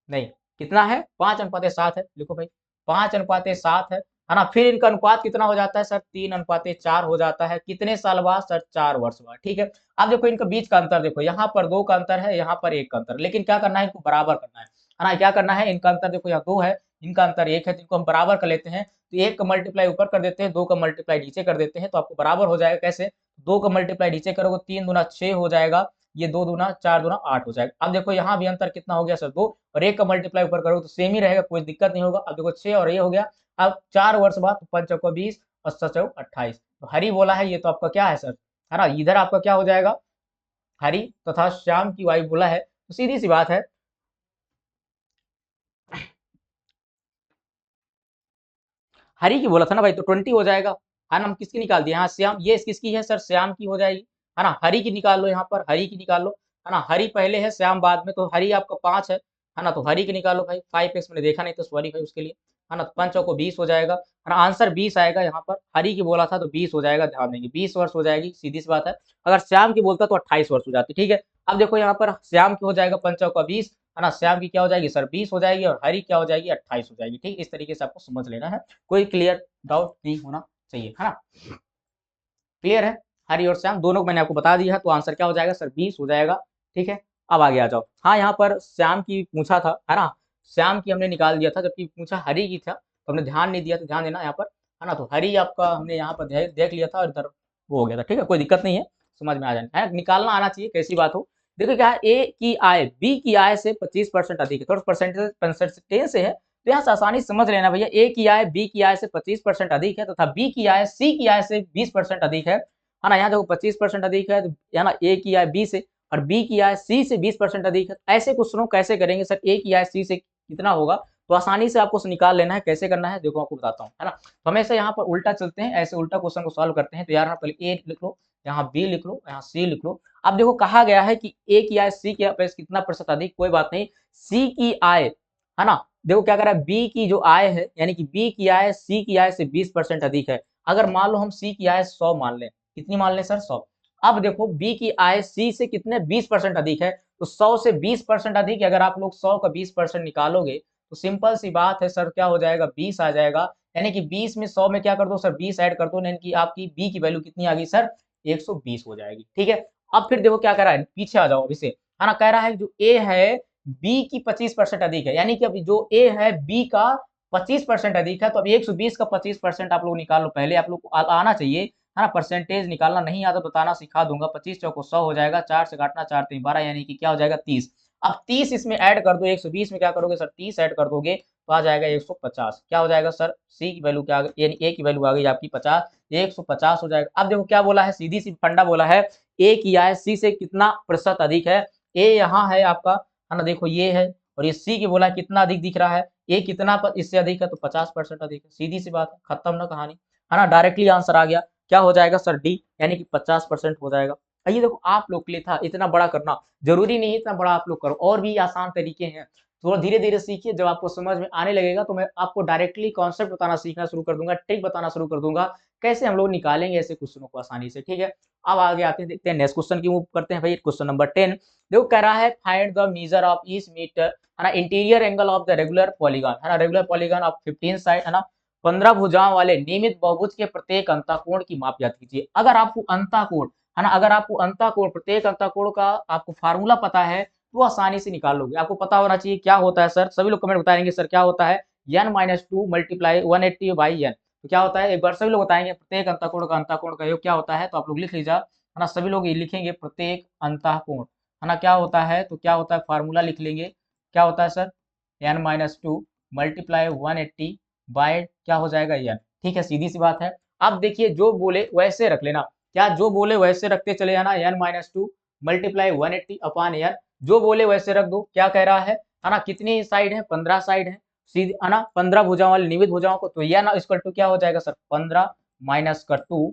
नहीं, कितना है? 5:7 है, लिखो भाई, 5:7 है ना? फिर इनका अनुपात कितना हो जाता है सर? 3:4 हो जाता है, कितने साल बाद सर? 4 वर्ष बाद, ठीक है? अब देखो इनका बीच का अंतर देखो, यहाँ पर 2 का अंतर है, यहाँ पर 1 का अंतर, लेकिन क्या करना है इनको बराबर करना है ना? क्या करना है? इनका अंतर देखो यहाँ 2 है, इनका अंतर 1 है, तो इनको हम बराबर कर लेते हैं, तो 1 का मल्टीप्लाई ऊपर कर देते हैं, 2 का मल्टीप्लाई नीचे कर देते हैं, तो आपको बराबर हो जाएगा कैसे? 2 का मल्टीप्लाई नीचे करोगे 3 दूना 6 हो जाएगा, ये 2 दूना 4 दूना 8 हो जाएगा। अब देखो यहाँ भी अंतर कितना हो गया सर 2 और 1 का मल्टीप्लाई ऊपर करोगे तो सेम ही रहेगा, कोई दिक्कत नहीं होगा। अब देखो 6 और ये हो गया। अब 4 वर्ष बाद 5 चौका 20 और 7 चौक 28। तो हरी बोला है, ये तो आपका क्या है सर? है ना? इधर आपका क्या हो जाएगा? हरी तथा श्याम की वायु बोला है, तो सीधी-सी बात है, हरी की बोला था ना भाई, तो 20 हो जाएगा। है ना? हम किसकी निकाल दिए? यहाँ श्याम, ये किसकी है सर? श्याम की हो जाएगी। है ना? हरी की निकाल लो यहाँ पर, हरी की निकाल लो। है ना? हरी पहले है, श्याम बाद में, तो हरी आपका 5 है ना? तो हरी की निकालो भाई, 5x मैंने देखा नहीं तो सॉरी भाई उसके लिए। है ना? 5 चौको 20 हो जाएगा। है ना? आंसर 20 आएगा यहाँ पर। हरी की बोला था तो 20 हो जाएगा, ध्यान देंगे। 20 वर्ष हो जाएगी, सीधी-सी बात है। अगर श्याम की बोलता तो 28 वर्ष हो जाती, ठीक है? अब देखो यहाँ पर श्याम की हो जाएगा 5 चौका 20, है ना? श्याम की क्या हो जाएगी सर? 20 हो जाएगी और हरी क्या हो जाएगी? 28 हो जाएगी, ठीक? इस तरीके से आपको समझ लेना है। कोई क्लियर डाउट नहीं होना चाहिए, है ना? क्लियर है? हरी और श्याम दोनों को मैंने आपको बता दिया है, तो आंसर क्या हो जाएगा सर? 20 हो जाएगा, ठीक है? अब आगे आ जाओ। हाँ, यहाँ पर श्याम की पूछा था, है ना? श्याम की हमने निकाल दिया था, जबकि पूछा हरी की था, तो हमने ध्यान नहीं दिया, तो ध्यान देना यहाँ पर, है ना? तो हरी आपका हमने यहाँ पर देख लिया था और इधर वो हो गया था, ठीक है? कोई दिक्कत नहीं है, समझ में आ जाए, है? निकालना आना चाहिए, कैसी बात हो। देखो क्या है, ए की आय बी की आय से 25% अधिक है, थोड़ा परसेंटेज से है, तो यहाँ से आसानी से समझ लेना भैया, ए की आय बी की आय से 25% अधिक है तथा बी की आय सी की आय से 20% अधिक है ना? यहाँ देखो 25% अधिक है, तो है ना? ए की आय बी से और बी की आय सी से 20% अधिक है। ऐसे क्वेश्चनों कैसे करेंगे सर? ए की आय सी से कितना होगा? तो आसानी से आपको निकाल लेना है, कैसे करना है देखो आपको बताता हूँ, है ना? तो हमेशा यहाँ पर उल्टा चलते हैं, ऐसे उल्टा क्वेश्चन को सॉल्व करते हैं, तो यार पहले ए लिख लो, यहाँ बी लिख लो, यहाँ सी लिख लो। अब देखो कहा गया है कि ए की आय सी की आय कितना प्रतिशत अधिक, कोई बात नहीं, सी की आय, है ना? देखो क्या कर रहा है, बी की जो आय है, यानी कि बी की आय सी की आय से 20% अधिक है। अगर मान लो हम सी की आय 100 मान लें, कितनी मान लें सर? 100। अब देखो बी की आय सी से कितने 20% अधिक है, तो 100 से 20% अधिक है। अगर आप लोग 100 का 20% निकालोगे, तो सिंपल सी बात है सर, क्या हो जाएगा? 20 आ जाएगा। यानी कि 20 में 100 में क्या कर दो सर? 20 ऐड कर दो, यानी कि आपकी बी की वैल्यू कितनी आ गई सर? 120 हो जाएगी, ठीक है? अब फिर देखो क्या कर रहा है, पीछे आ जाओ अभी से, है ना? कह रहा है जो ए है बी की 25% अधिक है, यानी कि अभी जो ए है बी का 25% अधिक है, तो अब 120 का 25% आप लोग निकाल लो। पहले आप लोग को आना चाहिए, है ना? परसेंटेज निकालना नहीं आता, बताना सिखा दूंगा। 25 चौको 100 हो जाएगा, 4 से काटना, 4 3 12, यानी कि क्या हो जाएगा? 30। अब 30 इसमें ऐड कर दो, 120 में क्या करोगे सर? 30 ऐड कर दोगे तो आ जाएगा 150। क्या हो जाएगा सर? सी की वैल्यू क्या आ गई, यानी ए की वैल्यू आ गई आपकी 50, 150 हो जाएगा। अब देखो क्या बोला है, सीधी सी फंडा बोला है, ए की आय सी से कितना प्रतिशत अधिक है? ए यहाँ है आपका, है ना? देखो ये है, और ये सी की बोला है कितना अधिक दिख रहा है, ए कितना पर इससे अधिक है, तो 50% अधिक है। सीधी सी बात है, खत्म ना कहानी, है ना? डायरेक्टली आंसर आ गया। क्या हो जाएगा सर डी, यानी कि 50% हो जाएगा। ये देखो आप लोग के लिए था इतना बड़ा करना, जरूरी नहीं है इतना बड़ा आप लोग करो, और भी आसान तरीके हैं। थोड़ा धीरे-धीरे सीखिए, जब आपको समझ में आने लगेगा तो मैं आपको डायरेक्टली कॉन्सेप्ट बताना सीखना शुरू कर दूँगा, ट्रिक बताना शुरू कर दूँगा, कैसे हम लोग निकालेंगे ऐसे क्वेश्चनों को आसानी से, ठीक है? अब आगे आते हैं, देखते हैं नेक्स्ट क्वेश्चन की मूव करते हैं भाई, क्वेश्चन नंबर 10। देखो कह रहा है find the measure of each metre, है ना, interior angle of the regular polygon, है ना, रेगुलर पॉलीगॉन ऑफ 15 साइड, है ना, 15 भुजाओं वाले नियमित बहुभुज के प्रत्येक अंतःकोण की माप ज्ञात कीजिए। अगर आपको अंतःकोण, है ना, अगर आपको अंतःकोण, प्रत्येक अंतःकोण का आपको फार्मूला पता है, तो आसानी से निकाल लोगे। आपको पता होना चाहिए क्या होता है सर, सभी लोग कमेंट बताएंगे सर क्या होता है, n-2 मल्टीप्लाई 180 बाई n। तो क्या होता है, एक बार सभी लोग बताएंगे प्रत्येक अंतःकोण का योग क्या होता है, तो आप लोग लिख लीजिए, है ना, सभी लोग ये लिखेंगे प्रत्येक अंतःकोण, है ना, क्या होता है, तो क्या होता है फार्मूला लिख लेंगे, क्या होता है सर, n-2 मल्टीप्लाई 180 बाय क्या हो जाएगा n। ठीक है, सीधी सी बात है। अब देखिए जो बोले वैसे रख लेना, क्या जो बोले वैसे रखते चले जाना, n-2 मल्टीप्लाई 180 अपॉन n, जो बोले वैसे रख दो। क्या कह रहा है ना, कितनी साइड है, 15 साइड है, सीधी, है ना, 15 भुजाओं वाली नियमित भुजाओं को, तो यह ना इक्वल टू क्या हो जाएगा सर, 15 माइनस का 2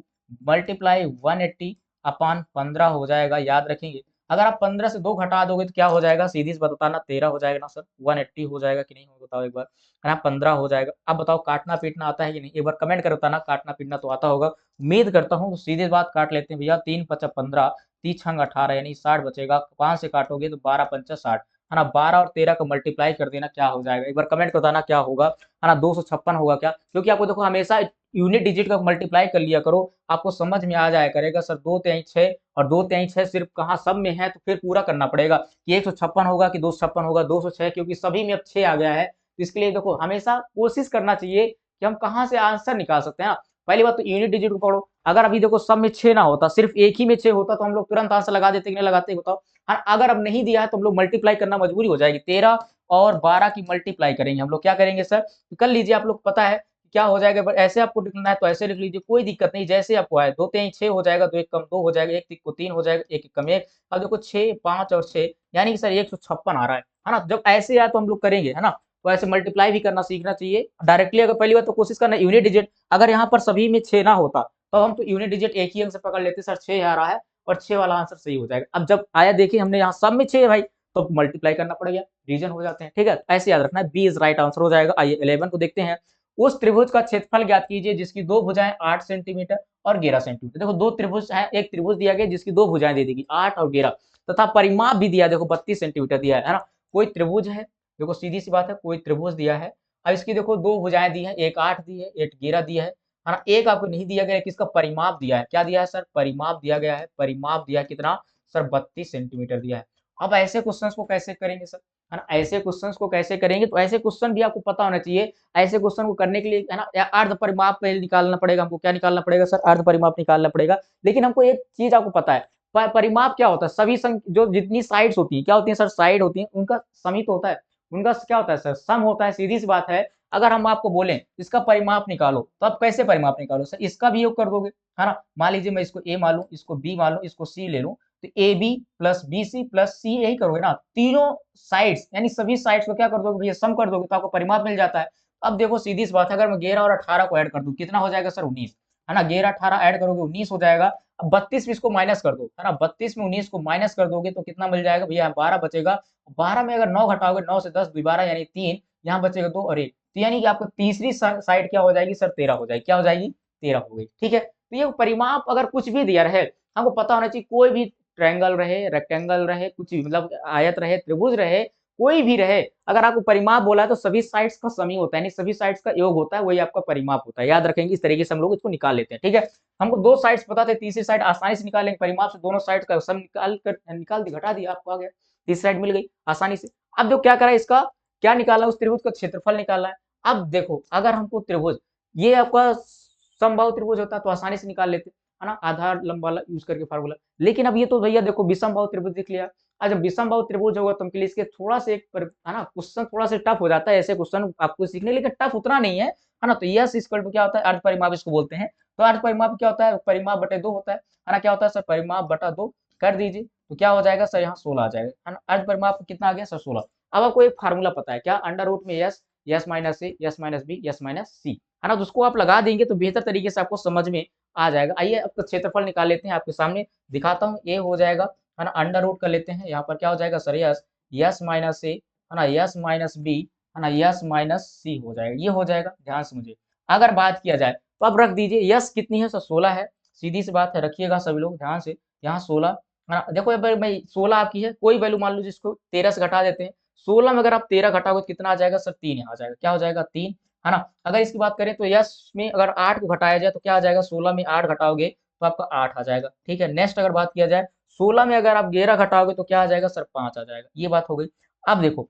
मल्टीप्लाई 180 अपॉन 15 हो जाएगा, याद रखेंगे। अगर आप 15 से 2 घटा दोगे तो क्या हो जाएगा, सीधी सी बात बताना, 13 हो जाएगा ना सर, 180 हो जाएगा कि नहीं, हो बताओ एक बार, है ना, 15 हो जाएगा। अब बताओ काटना पीटना आता है कि नहीं, एक बार कमेंट कर बताना, काटना पीटना तो आता होगा, उम्मीद करता हूँ। तो सीधी बात काट लेते हैं भैया, 3 पचा 15, 3 छंग 18, यानी 60 बचेगा, 5 से काटोगे तो 12 पंचा 60, है ना, 12 और 13 का मल्टीप्लाई कर देना, क्या हो जाएगा, एक बार कमेंट बताना क्या होगा, है ना, 256 होगा क्या, क्योंकि आपको देखो हमेशा यूनिट डिजिट का मल्टीप्लाई कर लिया करो, आपको समझ में आ जाया करेगा सर, 2 तिहाई 6 और 2 तिहाई 6 सिर्फ कहाँ सब में है, तो फिर पूरा करना पड़ेगा कि 156 होगा कि 256 होगा, 206, क्योंकि सभी में अब 6 आ गया है। तो इसके लिए देखो हमेशा कोशिश करना चाहिए कि हम कहाँ से आंसर निकाल सकते हैं ना। पहली बात तो यूनिट डिजिट को पढ़ो, अगर अभी देखो सब में 6 ना होता, सिर्फ एक ही में 6 होता तो हम लोग तुरंत आंसर लगा देते कि नहीं लगाते, बताओ। अगर अब नहीं दिया है तो हम लोग मल्टीप्लाई करना मजबूरी हो जाएगी, 13 और 12 की मल्टीप्लाई करेंगे हम लोग, क्या करेंगे सर, कर लीजिए, आप लोग पता है क्या हो जाएगा, ऐसे आपको लिखना है तो ऐसे लिख लीजिए, कोई दिक्कत नहीं, जैसे आपको आए, 2 तिहाई 6 हो जाएगा, 2 एक कम 2 हो जाएगा, 1 को 3 हो जाएगा, 1 कम 1, अब देखो 6 5 और 6 यानी कि सर 156 आ रहा है ना, जब ऐसे आए तो हम लोग करेंगे, है ना, तो ऐसे मल्टीप्लाई भी करना सीखना चाहिए डायरेक्टली। अगर पहली बात तो कोशिश करना यूनिट डिजिट, अगर यहाँ पर सभी में 6 ना होता तो हम तो यूनिट डिजिट एक ही अंक से पकड़ लेते, सर 6 आ रहा है और 6 वाला आंसर सही हो जाएगा। अब जब आया देखिए हमने यहाँ सब में 6 है भाई, तो मल्टीप्लाई करना पड़ेगा, रीजन हो जाते हैं, ठीक है, ऐसे याद रखना है, बी इज राइट आंसर हो जाएगा। आइए 11 को देखते हैं, उस त्रिभुज का क्षेत्रफल ज्ञात कीजिए जिसकी दो भुजाएं 8 सेंटीमीटर और 11 सेंटीमीटर। देखो दो त्रिभुज है, एक त्रिभुज दिया गया जिसकी दो भुजाएं दे देगी 8 और 11, तथा परिमाप भी दिया, देखो 32 सेंटीमीटर दिया है ना। कोई त्रिभुज है, देखो सीधी सी बात है, कोई त्रिभुज दिया है, अब इसकी देखो दो भुजाएं दी है, एक 8 दी है, एक 11 दिया है ना, एक आपको नहीं दिया गया है, किसका परिमाप दिया है, क्या दिया है सर, परिमाप दिया गया है, परिमाप दिया है कितना सर, 32 सेंटीमीटर दिया है। अब ऐसे क्वेश्चंस को कैसे करेंगे सर, है ना, ऐसे क्वेश्चंस को कैसे करेंगे, तो ऐसे क्वेश्चन भी आपको पता होना चाहिए। ऐसे क्वेश्चन को करने के लिए, है ना, अर्ध परिमाप पहले निकालना पड़ेगा हमको, क्या निकालना पड़ेगा सर, अर्ध परिमाप निकालना पड़ेगा। लेकिन हमको एक चीज आपको पता है, परिमाप क्या होता है, सभी जो जितनी साइड्स होती है, क्या होती है सर, साइड होती है, उनका समित होता है, उनका क्या होता है सर, सम होता है, सीधी सी बात है। अगर हम आपको बोलें इसका परिमाप निकालो, तो आप कैसे परिमाप निकालो सर, इसका भी योग कर दोगे, है ना, मान लीजिए मैं इसको ए मान लूं, इसको बी मान लूं, इसको सी ले लूं, तो A B plus B C plus C, यही करोगे ना, तीनों साइड्स यानी सभी साइड्स को क्या कर दोगे भैया, सम कर दोगे, तो आपको परिमाप मिल जाता है। अब देखो सीधी सी बात है, अगर मैं 11 और 18 को ऐड कर दूं, कितना हो जाएगा सर, 19, है ना, 11 18 ऐड करोगे 19 हो जाएगा। अब 32 में इसको माइनस कर दो, है ना, 32 में 19 को माइनस कर दोगे तो कितना मिल जाएगा भैया, 12 बचेगा। 12 में अगर 9 घटाओगे, 9 से 10 12 यानी 3, यहाँ बचेगा 2 और 1, तो यानी कि आपको तीसरी साइड क्या हो जाएगी सर, 13 हो जाएगी, क्या हो जाएगी, 13 हो गई, ठीक है। तो ये परिमाप अगर कुछ भी दिया रहे, हमको पता होना चाहिए, कोई भी ट्रायंगल रहे, रेक्टेंगल रहे, कुछ भी मतलब आयत रहे, त्रिभुज रहे, कोई भी रहे, अगर आपको परिमाप बोला है तो सभी साइड्स का सम ही होता है, यानी सभी साइड्स का योग होता है, वही आपका परिमाप होता है, याद रखेंगे, इस तरीके से हम लोग इसको निकाल लेते हैं, ठीक है। हमको दो साइड्स पता थे, तीसरी साइड आसानी से निकालेंगे, परिमाप से दोनों साइड का सम निकाल दी, घटा दिया, आपको आ गया, तीसरी साइड मिल गई आसानी से। अब जो क्या करा, इसका क्या निकाला, उस त्रिभुज का क्षेत्रफल निकालना है। अब देखो अगर हमको त्रिभुज, ये आपका समबाहु त्रिभुज होता तो आसानी से निकाल लेते, है ना, आधार लंब वाला यूज करके फार्मूला। लेकिन अब ये तो भैया देखो विषमबाहु त्रिभुज दिख लिया, आज जब विषमबाहु त्रिभुज होगा तो हमके लिए इसके थोड़ा से है ना, क्वेश्चन थोड़ा सा टफ हो जाता है, ऐसे क्वेश्चन आपको सीखने, लेकिन टफ उतना नहीं है ना। तो यस इक्वल टू क्या होता है, अर्ध परिमाप इसको बोलते हैं। तो अर्ध परिमाप क्या होता है, परिमाप बटे 2 होता है ना, क्या होता है सर, परिमाप बटा 2 कर दीजिए, तो क्या हो जाएगा सर, यहाँ 16 आ जाएगा, है ना, अर्ध परिमाप कितना आ गया सर, 16। अब आपको एक फार्मूला पता है क्या, अंडर रूट में S S minus A, S minus B, S minus C, है ना? तो उसको आप लगा देंगे तो बेहतर तरीके से आपको समझ में आ जाएगा। आइए आपका क्षेत्रफल निकाल लेते हैं, आपके सामने दिखाता हूँ। ए हो जाएगा, है ना, अंडर रूट कर लेते हैं। यहाँ पर क्या हो जाएगा सर, यस, यस माइनस ए, है ना, यस माइनस बी, है ना, यस माइनस सी हो जाएगा। ये हो जाएगा, ध्यान से मुझे अगर बात किया जाए तो अब रख दीजिए, यस कितनी है सर, 16 है। सीधी सी बात है, रखिएगा सभी लोग ध्यान से। यहाँ 16, है ना, देखो एक बार मैं 16 आपकी है, कोई वैल्यू मान लो जिसको 13 से घटा देते हैं। 16 में अगर आप 13 घटाओगे तो कितना आ जाएगा सर, 3 आ जाएगा। क्या हो जाएगा, 3, है ना। अगर इसकी बात करें तो यस में अगर 8 को घटाया जाए तो क्या आ जाएगा, 16 में 8 घटाओगे तो आपका 8 आ जाएगा। ठीक है, नेक्स्ट अगर बात किया जाए 16 में अगर आप 11 घटाओगे तो क्या आ जाएगा सर, 5 आ जाएगा। ये बात हो गई। अब देखो,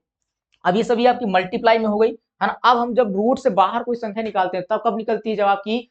अब ये सभी आपकी मल्टीप्लाई में हो गई, है ना। अब हम जब रूट से बाहर कोई संख्या निकालते हैं तब कब निकलती है, जब आपकी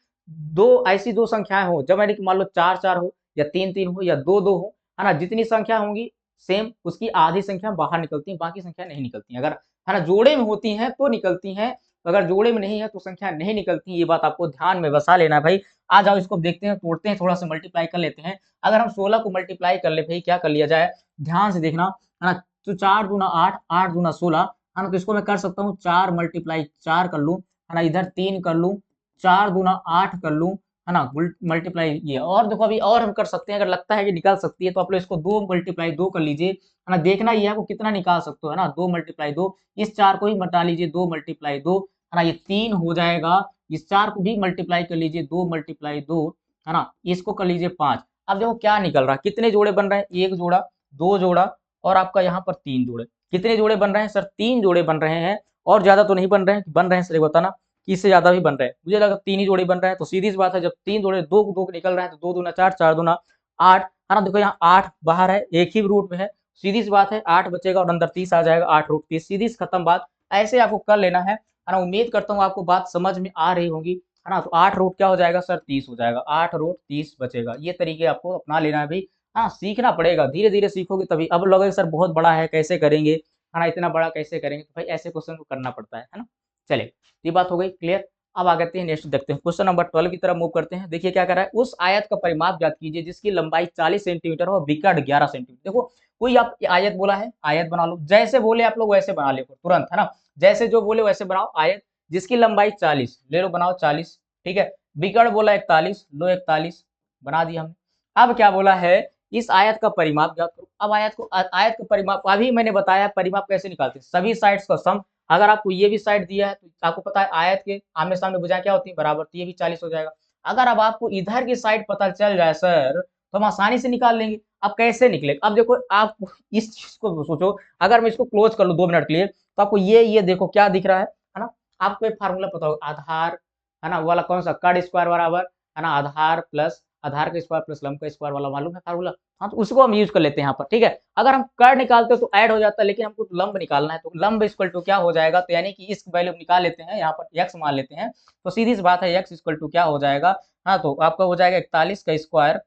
दो संख्याएं हो, जब यानी कि मान लो 4 4 हो या 3 3 हो या 2 2 हो, है ना, जितनी संख्या होंगी सेम उसकी आधी संख्या बाहर निकलती है, बाकी संख्या नहीं निकलती है। अगर, है ना, जोड़े में होती हैं तो निकलती हैं, अगर जोड़े में नहीं है तो संख्या नहीं निकलती। ये बात आपको ध्यान में बसा लेना है भाई। आ जाओ इसको देखते हैं, तोड़ते हैं, थोड़ा सा मल्टीप्लाई कर लेते हैं। अगर हम 16 को मल्टीप्लाई कर ले भाई, क्या कर लिया जाए, ध्यान से देखना, है ना। तो 4 दूना 8, 8 दूना 16, है ना। तो इसको मैं कर सकता हूँ 4 मल्टीप्लाई 4 कर लूँ, है ना, इधर 3 कर लूँ, 4 दूना 8 कर लूँ, है ना, मल्टीप्लाई ये। और देखो अभी और हम कर सकते हैं, अगर लगता है कि निकाल सकती है तो आप लोग इसको 2 मल्टीप्लाई 2 कर लीजिए, है ना। देखना ये है आपको कितना निकाल सकते हो, है ना। 2 मल्टीप्लाई 2, इस 4 को ही बटा लीजिए, 2 मल्टीप्लाई 2, है ना, ये 3 हो जाएगा। इस 4 को भी मल्टीप्लाई कर लीजिए, 2 मल्टीप्लाई 2, है ना, इसको कर लीजिए 5। अब देखो क्या निकल रहा है, कितने जोड़े बन रहे हैं, 1 जोड़ा, 2 जोड़ा और आपका यहाँ पर 3 जोड़े। कितने जोड़े बन रहे हैं सर, 3 जोड़े बन रहे हैं, और ज्यादा तो नहीं बन रहे हैं। बन रहे हैं सर, बताना कि इससे ज्यादा भी बन रहे हैं, मुझे लगा 3 ही जोड़े बन रहे हैं। तो सीधी सी बात है, जब 3 जोड़े 2 2 निकल रहे हैं तो 2 दूना 4, 4 दूना 8, है ना। देखो यहाँ 8 बाहर है, एक ही रूट में है, सीधी सी बात है, 8 बचेगा और अंदर 30 आ जाएगा, 8 रूट 30, सीधी सी खत्म बात। ऐसे आपको कर लेना है ना। उम्मीद करता हूँ आपको बात समझ में आ रही होगी, है ना। तो 8 रूट क्या हो जाएगा सर, 30 हो जाएगा, 8 रूट 30 बचेगा। ये तरीके आपको अपना लेना है भाई। हाँ, सीखना पड़ेगा, धीरे धीरे सीखोगे तभी। अब लोगे सर बहुत बड़ा है, कैसे करेंगे, है ना, इतना बड़ा कैसे करेंगे, तो भाई ऐसे क्वेश्चन को करना पड़ता है ना। चलिए, ये बात हो गई क्लियर। अब आ जाते हैं नेक्स्ट, देखते हैं क्वेश्चन नंबर 12 की तरफ मूव करते हैं। देखिए क्या कर रहा है, उस आयत का परिमाप ज्ञात कीजिए जिसकी लंबाई 40 सेंटीमीटर और विकर्ण 11 सेंटीमीटर। देखो कोई आप आयत बोला है, आयत बना लो, जैसे बोले आप लोग वैसे बना ले तुरंत, है ना। जैसे जो बोले वैसे बनाओ आयत, जिसकी लंबाई 40 ले लो, बनाओ 40, ठीक है। विकर्ण बोला 41, लो 41 बना दिया हमने। अब क्या बोला है, इस आयत का परिमाप ज्ञात करो। अब आयत का परिमाप अभी मैंने बताया, परिमाप कैसे निकालते हैं, सभी साइड्स का सम। अगर आपको ये भी साइड दिया है तो आपको पता है आयत के आमने सामने भुजाएं क्या होती है, बराबर, तो ये भी 40 हो जाएगा। अगर अब आपको इधर की साइड पता चल जाए सर, तो हम आसानी से निकाल लेंगे। अब कैसे निकले, अब देखो आप इस चीज को सोचो, अगर मैं इसको क्लोज कर लूं 2 मिनट के लिए, तो आपको ये देखो क्या दिख रहा है ना। आपको एक फार्मूला पता होगा, आधार, है ना, वाला कौन सा, कर्ण स्क्वायर बराबर, है ना, आधार प्लस आधार का स्क्वायर प्लस लंब का स्क्वायर वाला मालूम है फार्मूला। हाँ, तो उसको हम यूज कर लेते हैं यहाँ पर, ठीक है। अगर हम कर्ण निकालते तो ऐड हो जाता है, लेकिन हमको लंब निकालना है, तो लंब इक्वल टू क्या हो जाएगा, तो यानी कि इस वैल्यू निकाल लेते हैं, यहाँ पर x मान लेते हैं। तो सीधी सी बात है, x इक्वल टू क्या हो जाएगा, हाँ, तो आपका हो जाएगा 41 का स्क्वायर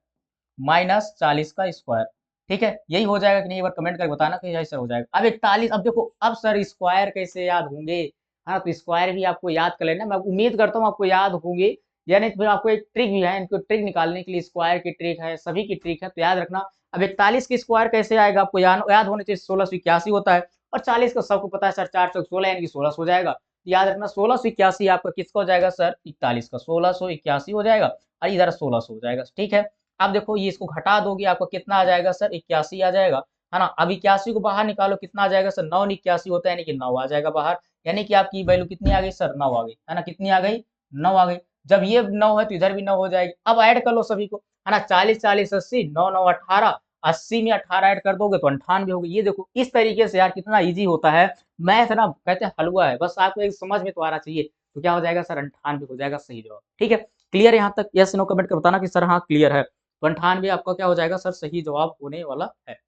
माइनस 40 का स्क्वायर। ठीक है, यही हो जाएगा कि नहीं, एक बार कमेंट करके बताना कि यही सर हो जाएगा। अब 41, अब देखो अब सर स्क्वायर कैसे याद होंगे, हाँ, तो स्क्वायर भी आपको याद कर लेना, मैं उम्मीद करता हूँ आपको याद होंगे। यानी फिर आपको एक ट्रिक भी है, इनको ट्रिक निकालने के लिए, स्क्वायर की ट्रिक है, सभी की ट्रिक है, तो याद रखना। अब 41 की स्क्वायर कैसे आएगा, आपको याद होने चाहिए, 1681 होता है, और 40 का सबको पता है सर, 4 चौक 16 यानी कि 16 हो जाएगा। याद रखना 1681 आपका किसका हो जाएगा सर, 41 का, 1681 हो जाएगा, और इधर 16 हो जाएगा, ठीक है। अब देखो ये इसको घटा दोगे, आपको कितना आ जाएगा सर, 81 आ जाएगा, है ना। अब 81 को बाहर निकालो, कितना आ जाएगा सर, 9 81 होता है, यानी कि 9 आ जाएगा बाहर। यानी कि आपकी वैल्यू कितनी आ गई सर, 9 आ गई, है ना, कितनी आ गई, 9 आ गई। जब ये 9 है तो इधर भी 9 हो जाएगी। अब ऐड कर लो सभी को, है ना, 40 40 80, 9 9 18, 80 में 18 ऐड कर दोगे तो 98 हो गई। ये देखो इस तरीके से यार कितना ईजी होता है मैथ, ना कहते हैं हलवा है, बस आपको एक समझ में तो आना चाहिए। तो क्या हो जाएगा सर, 98 हो जाएगा सही जवाब, ठीक है। क्लियर यहाँ तक, यस नो कमेंट कर बताना कि सर हाँ क्लियर है। तो 98 आपका क्या हो जाएगा सर, सही जवाब होने वाला है,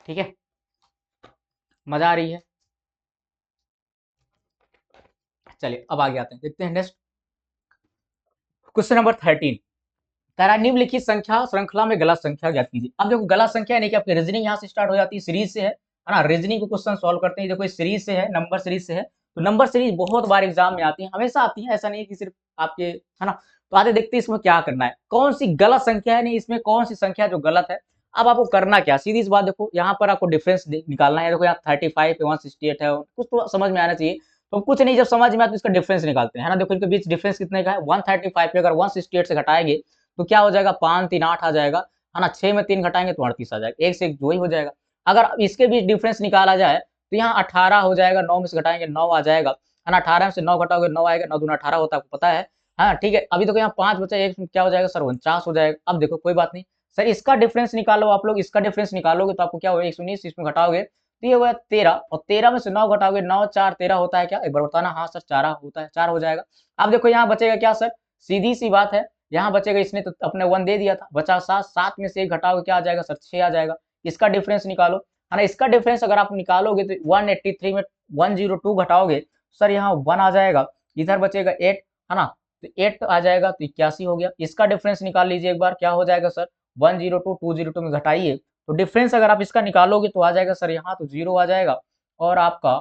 ठीक है। मजा आ रही है। चलिए अब आगे आते हैं, देखते हैं नेक्स्ट क्वेश्चन नंबर 13। कह रहा है निम्नलिखित संख्या श्रृंखला में गलत संख्या ज्ञात कीजिए। अब देखो गलत संख्या यानी कि आपकी रीजनिंग यहाँ से स्टार्ट हो जाती है, सीरीज से है ना। रीजनिंग को क्वेश्चन सॉल्व करते हैं, देखो इस सीरीज से है, नंबर सीरीज से है। तो नंबर सीरीज बहुत बार एग्जाम में आती है, हमेशा आती है, ऐसा नहीं है कि सिर्फ आपके, है ना। तो आगे देखते हैं इसमें क्या करना है, कौन सी गलत संख्या है, नहीं इसमें कौन सी संख्या जो गलत है। अब आपको करना क्या, सीधी सी बात, देखो यहाँ पर आपको डिफरेंस निकालना है। देखो यहाँ 35 है, 168 है, कुछ तो समझ में आना चाहिए। तो कुछ नहीं, जब समझ में आया तो इसका डिफरेंस निकालते हैं, है ना। देखो इनके बीच डिफरेंस कितने का है, 135 पे अगर 168 से घटाएंगे तो क्या हो जाएगा, 5 3 8 आ जाएगा, है ना। 6 में 3 घटाएंगे तो 38 आ जाएगा, एक से एक 2 ही हो जाएगा। अगर इसके बीच डिफरेंस निकाला जाए तो यहाँ 18 हो जाएगा, 9 में से घटाएंगे 9 आ जाएगा, है ना। 18 में से 9 घटाओगे 9 आएगा, 9 दूना 18 होता है, आपको पता है। हाँ ठीक है, अभी देखो यहाँ 5 बचा, एक क्या हो जाएगा सर, 49 हो जाएगा। अब देखो कोई बात नहीं सर, इसका डिफरेंस निकालो आप लोग, इसका डिफरेंस निकालोगे तो आपको क्या होगा, 119 इसमें घटाओगे तो ये हुआ 13, और 13 में से 9 घटाओगे, 9 4 13 होता है क्या, एक बार बताना। हाँ सर 4 होता है, 4 हो जाएगा। अब देखो यहाँ बचेगा क्या सर, सीधी सी बात है, यहाँ बचेगा, इसने तो अपने 1 दे दिया था, बचा 7, 7 में से 1 घटाओगे क्या आ जाएगा सर, 6 आ जाएगा। इसका डिफरेंस निकालो, है ना। इसका डिफरेंस अगर आप निकालोगे तो 183 में 102 घटाओगे सर, यहाँ 1 आ जाएगा, इधर बचेगा 8, है ना। तो 8 आ जाएगा तो 81 हो गया। इसका डिफरेंस निकाल लीजिए एक बार, क्या हो जाएगा सर, 102 202 में घटाइए तो डिफरेंस अगर आप इसका निकालोगे तो आ जाएगा सर, यहाँ तो 0 आ जाएगा, और आपका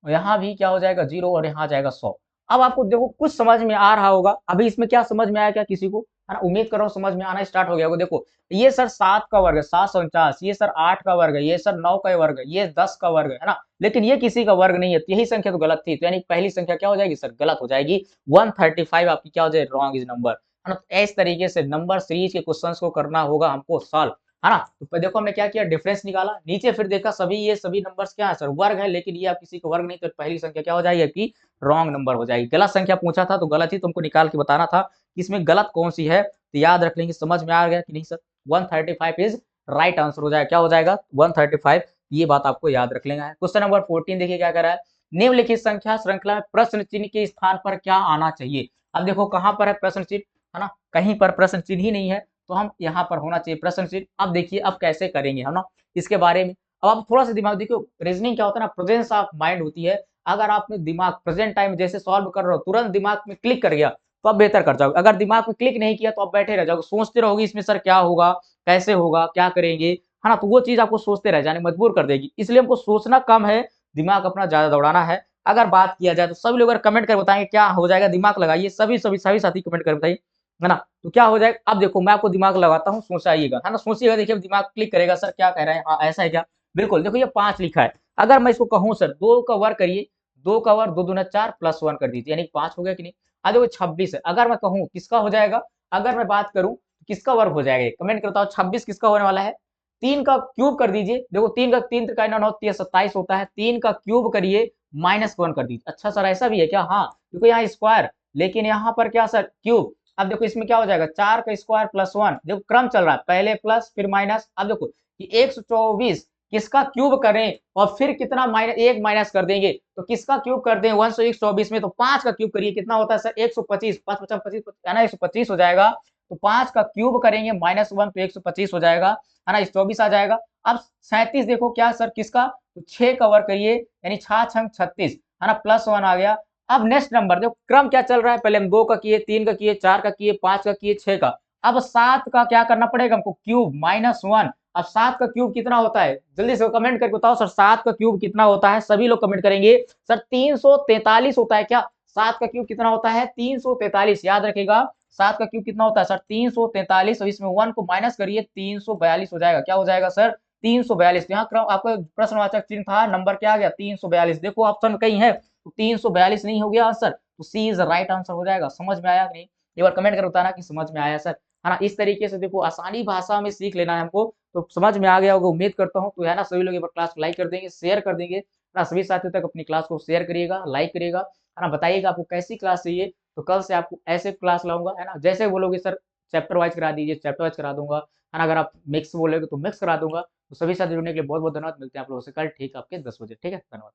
यहाँ भी क्या हो जाएगा 0, और यहाँ आ जाएगा 100। अब आपको देखो कुछ समझ में आ रहा होगा, अभी इसमें क्या समझ में आया क्या किसी को, है ना। उम्मीद कर रहा हूँ समझ में आना स्टार्ट हो गया होगा। देखो ये सर 7 का वर्ग है, 749, ये सर 8 का वर्ग है, ये सर 9 का वर्ग है, ये 10 का वर्ग है ना। लेकिन ये किसी का वर्ग नहीं है, तो यही संख्या तो गलत थी, तो यानी पहली संख्या क्या हो जाएगी सर, गलत हो जाएगी। 135 आपकी क्या हो जाएगी, रॉन्ग इज नंबर, है ना। तो इस तरीके से नंबर सीरीज के क्वेश्चंस को करना होगा हमको सॉल्व, है ना। तो देखो हमने क्या किया, डिफरेंस निकाला, नीचे फिर देखा सभी ये सभी नंबर्स क्या है सर, वर्ग है, लेकिन ये आप किसी का वर्ग नहीं, तो पहली संख्या क्या हो जाएगी आपकी, रॉन्ग नंबर हो जाएगी। गलत संख्या पूछा था तो गलत ही तुमको निकाल के बताना था कि इसमें गलत कौन सी है, तो याद रख लेंगे। समझ में आ गया कि नहीं सर, 135 इज राइट आंसर हो जाएगा, क्या हो जाएगा 135, ये बात आपको याद रख लेना है। क्वेश्चन नंबर 14 देखिए क्या कर रहा है, निम्नलिखित संख्या श्रृंखला में प्रश्न चिन्ह के स्थान पर क्या आना चाहिए। अब देखो कहां पर है प्रश्न चिन्ह, है ना, कहीं पर प्रश्न चिन्ह ही नहीं है, तो हम यहाँ पर होना चाहिए प्रश्न चिन्ह। अब देखिए अब कैसे करेंगे हम ना इसके बारे में। अब आप थोड़ा सा दिमाग देखिए, रीजनिंग क्या होता है ना, प्रेजेंस ऑफ माइंड होती है। अगर आपने दिमाग प्रेजेंट टाइम जैसे सॉल्व कर रहे हो, तुरंत दिमाग में क्लिक कर गया तो आप बेहतर कर जाओगे। अगर दिमाग में क्लिक नहीं किया तो आप बैठे रह जाओगे, सोचते रहोगे इसमें सर क्या होगा, कैसे होगा, क्या करेंगे, है ना। तो वो चीज आपको सोचते रह जाने मजबूर कर देगी, इसलिए हमको सोचना कम है, दिमाग अपना ज्यादा दौड़ाना है। अगर बात किया जाए तो सभी लोग अगर कमेंट कर बताएंगे क्या हो जाएगा, दिमाग लगाइए, सभी सभी सभी साथी कमेंट कर बताइए, है ना। तो क्या हो जाएगा, अब देखो मैं आपको दिमाग लगाता हूँ, सोचाइएगा, है ना, सोचिएगा, देखिए दिमाग क्लिक करेगा सर क्या कह रहे हैं, हाँ ऐसा है क्या, बिल्कुल। देखो ये 5 लिखा है, अगर मैं इसको कहूँ सर 2 का वर्ग करिए, 2 का वर्ग 2 दूना 4 प्लस 1 कर दीजिए, यानी 5 हो गया कि नहीं। अब देखो 26 है, अगर मैं कहूँ किसका हो जाएगा, अगर मैं बात करूँ किसका वर्ग हो जाएगा, कमेंट करता हूँ 26 किसका होने वाला है, 3 का क्यूब कर दीजिए। देखो 3 का 3 त्रिकाई 9 9 27 होता है, 3 का क्यूब करिए -1 कर दीजिए। अच्छा सर ऐसा भी है क्या, हाँ देखो यहाँ स्क्वायर, लेकिन यहाँ पर क्या सर क्यूब। अब देखो इसमें क्या हो जाएगा, 4 का स्क्वायर प्लस 1, देखो क्रम चल रहा है, पहले प्लस फिर माइनस। अब देखो कि 124 किसका क्यूब करें और फिर कितना एक माइनस कर देंगे, तो किसका क्यूब कर दें 124 में, तो 5 का क्यूब करिए, कितना होता है सर 125, 5 55 25 है ना, 125 हो जाएगा। तो 5 का क्यूब करेंगे -1 तो 125 हो जाएगा, है ना, 24 आ जाएगा। अब 37 देखो क्या सर किसका, तो 6 का वर्ग करिए, यानी 6 छंग 36, है ना, प्लस 1 आ गया। अब नेक्स्ट नंबर देखो क्रम क्या चल रहा है, पहले हम 2 का किए, 3 का किए, 4 का किए, 5 का किए, 6 का। अब 7 का क्या करना पड़ेगा हमको, क्यूब -1। अब 7 का क्यूब कितना होता है, जल्दी से कमेंट करके बताओ सर 7 का क्यूब कितना होता है, सभी लोग कमेंट करेंगे सर 343 होता है क्या, 7 का क्यूब कितना होता है 343, याद रखिएगा 7 का क्यूब कितना होता है सर 343, और इसमें 1 को माइनस करिए 342 हो जाएगा, क्या हो जाएगा सर 342। यहाँ क्रम आपका प्रश्नवाचक चिन्ह था, नंबर क्या आ गया 342, देखो ऑप्शन कहीं है तो 342 नहीं हो गया आंसर, तो सी इज राइट आंसर हो जाएगा। समझ में आया कि नहीं, एक बार कमेंट कर बताना कि समझ में आया सर, है ना। इस तरीके से देखो आसानी भाषा में सीख लेना है हमको, तो समझ में आ गया होगा उम्मीद करता हूँ। तो है ना सभी लोग एक बार क्लास को लाइक कर देंगे, शेयर कर देंगे, है ना, सभी साथियों तक अपनी क्लास को शेयर करिएगा, लाइक करिएगा, है ना। बताइएगा आपको कैसी क्लास चाहिए, तो कल से आपको ऐसे क्लास लाऊंगा, है ना। जैसे बोलोगे सर चैप्टर वाइज करा दीजिए, चैप्टर वाइज करा दूंगा, है ना। अगर आप मिक्स बोलोगे तो मिक्स करा दूंगा। तो सभी साथी जुड़ने के लिए बहुत बहुत धन्यवाद, मिलते हैं आप लोगों से कल ठीक आपके 10 बजे, ठीक है, धन्यवाद।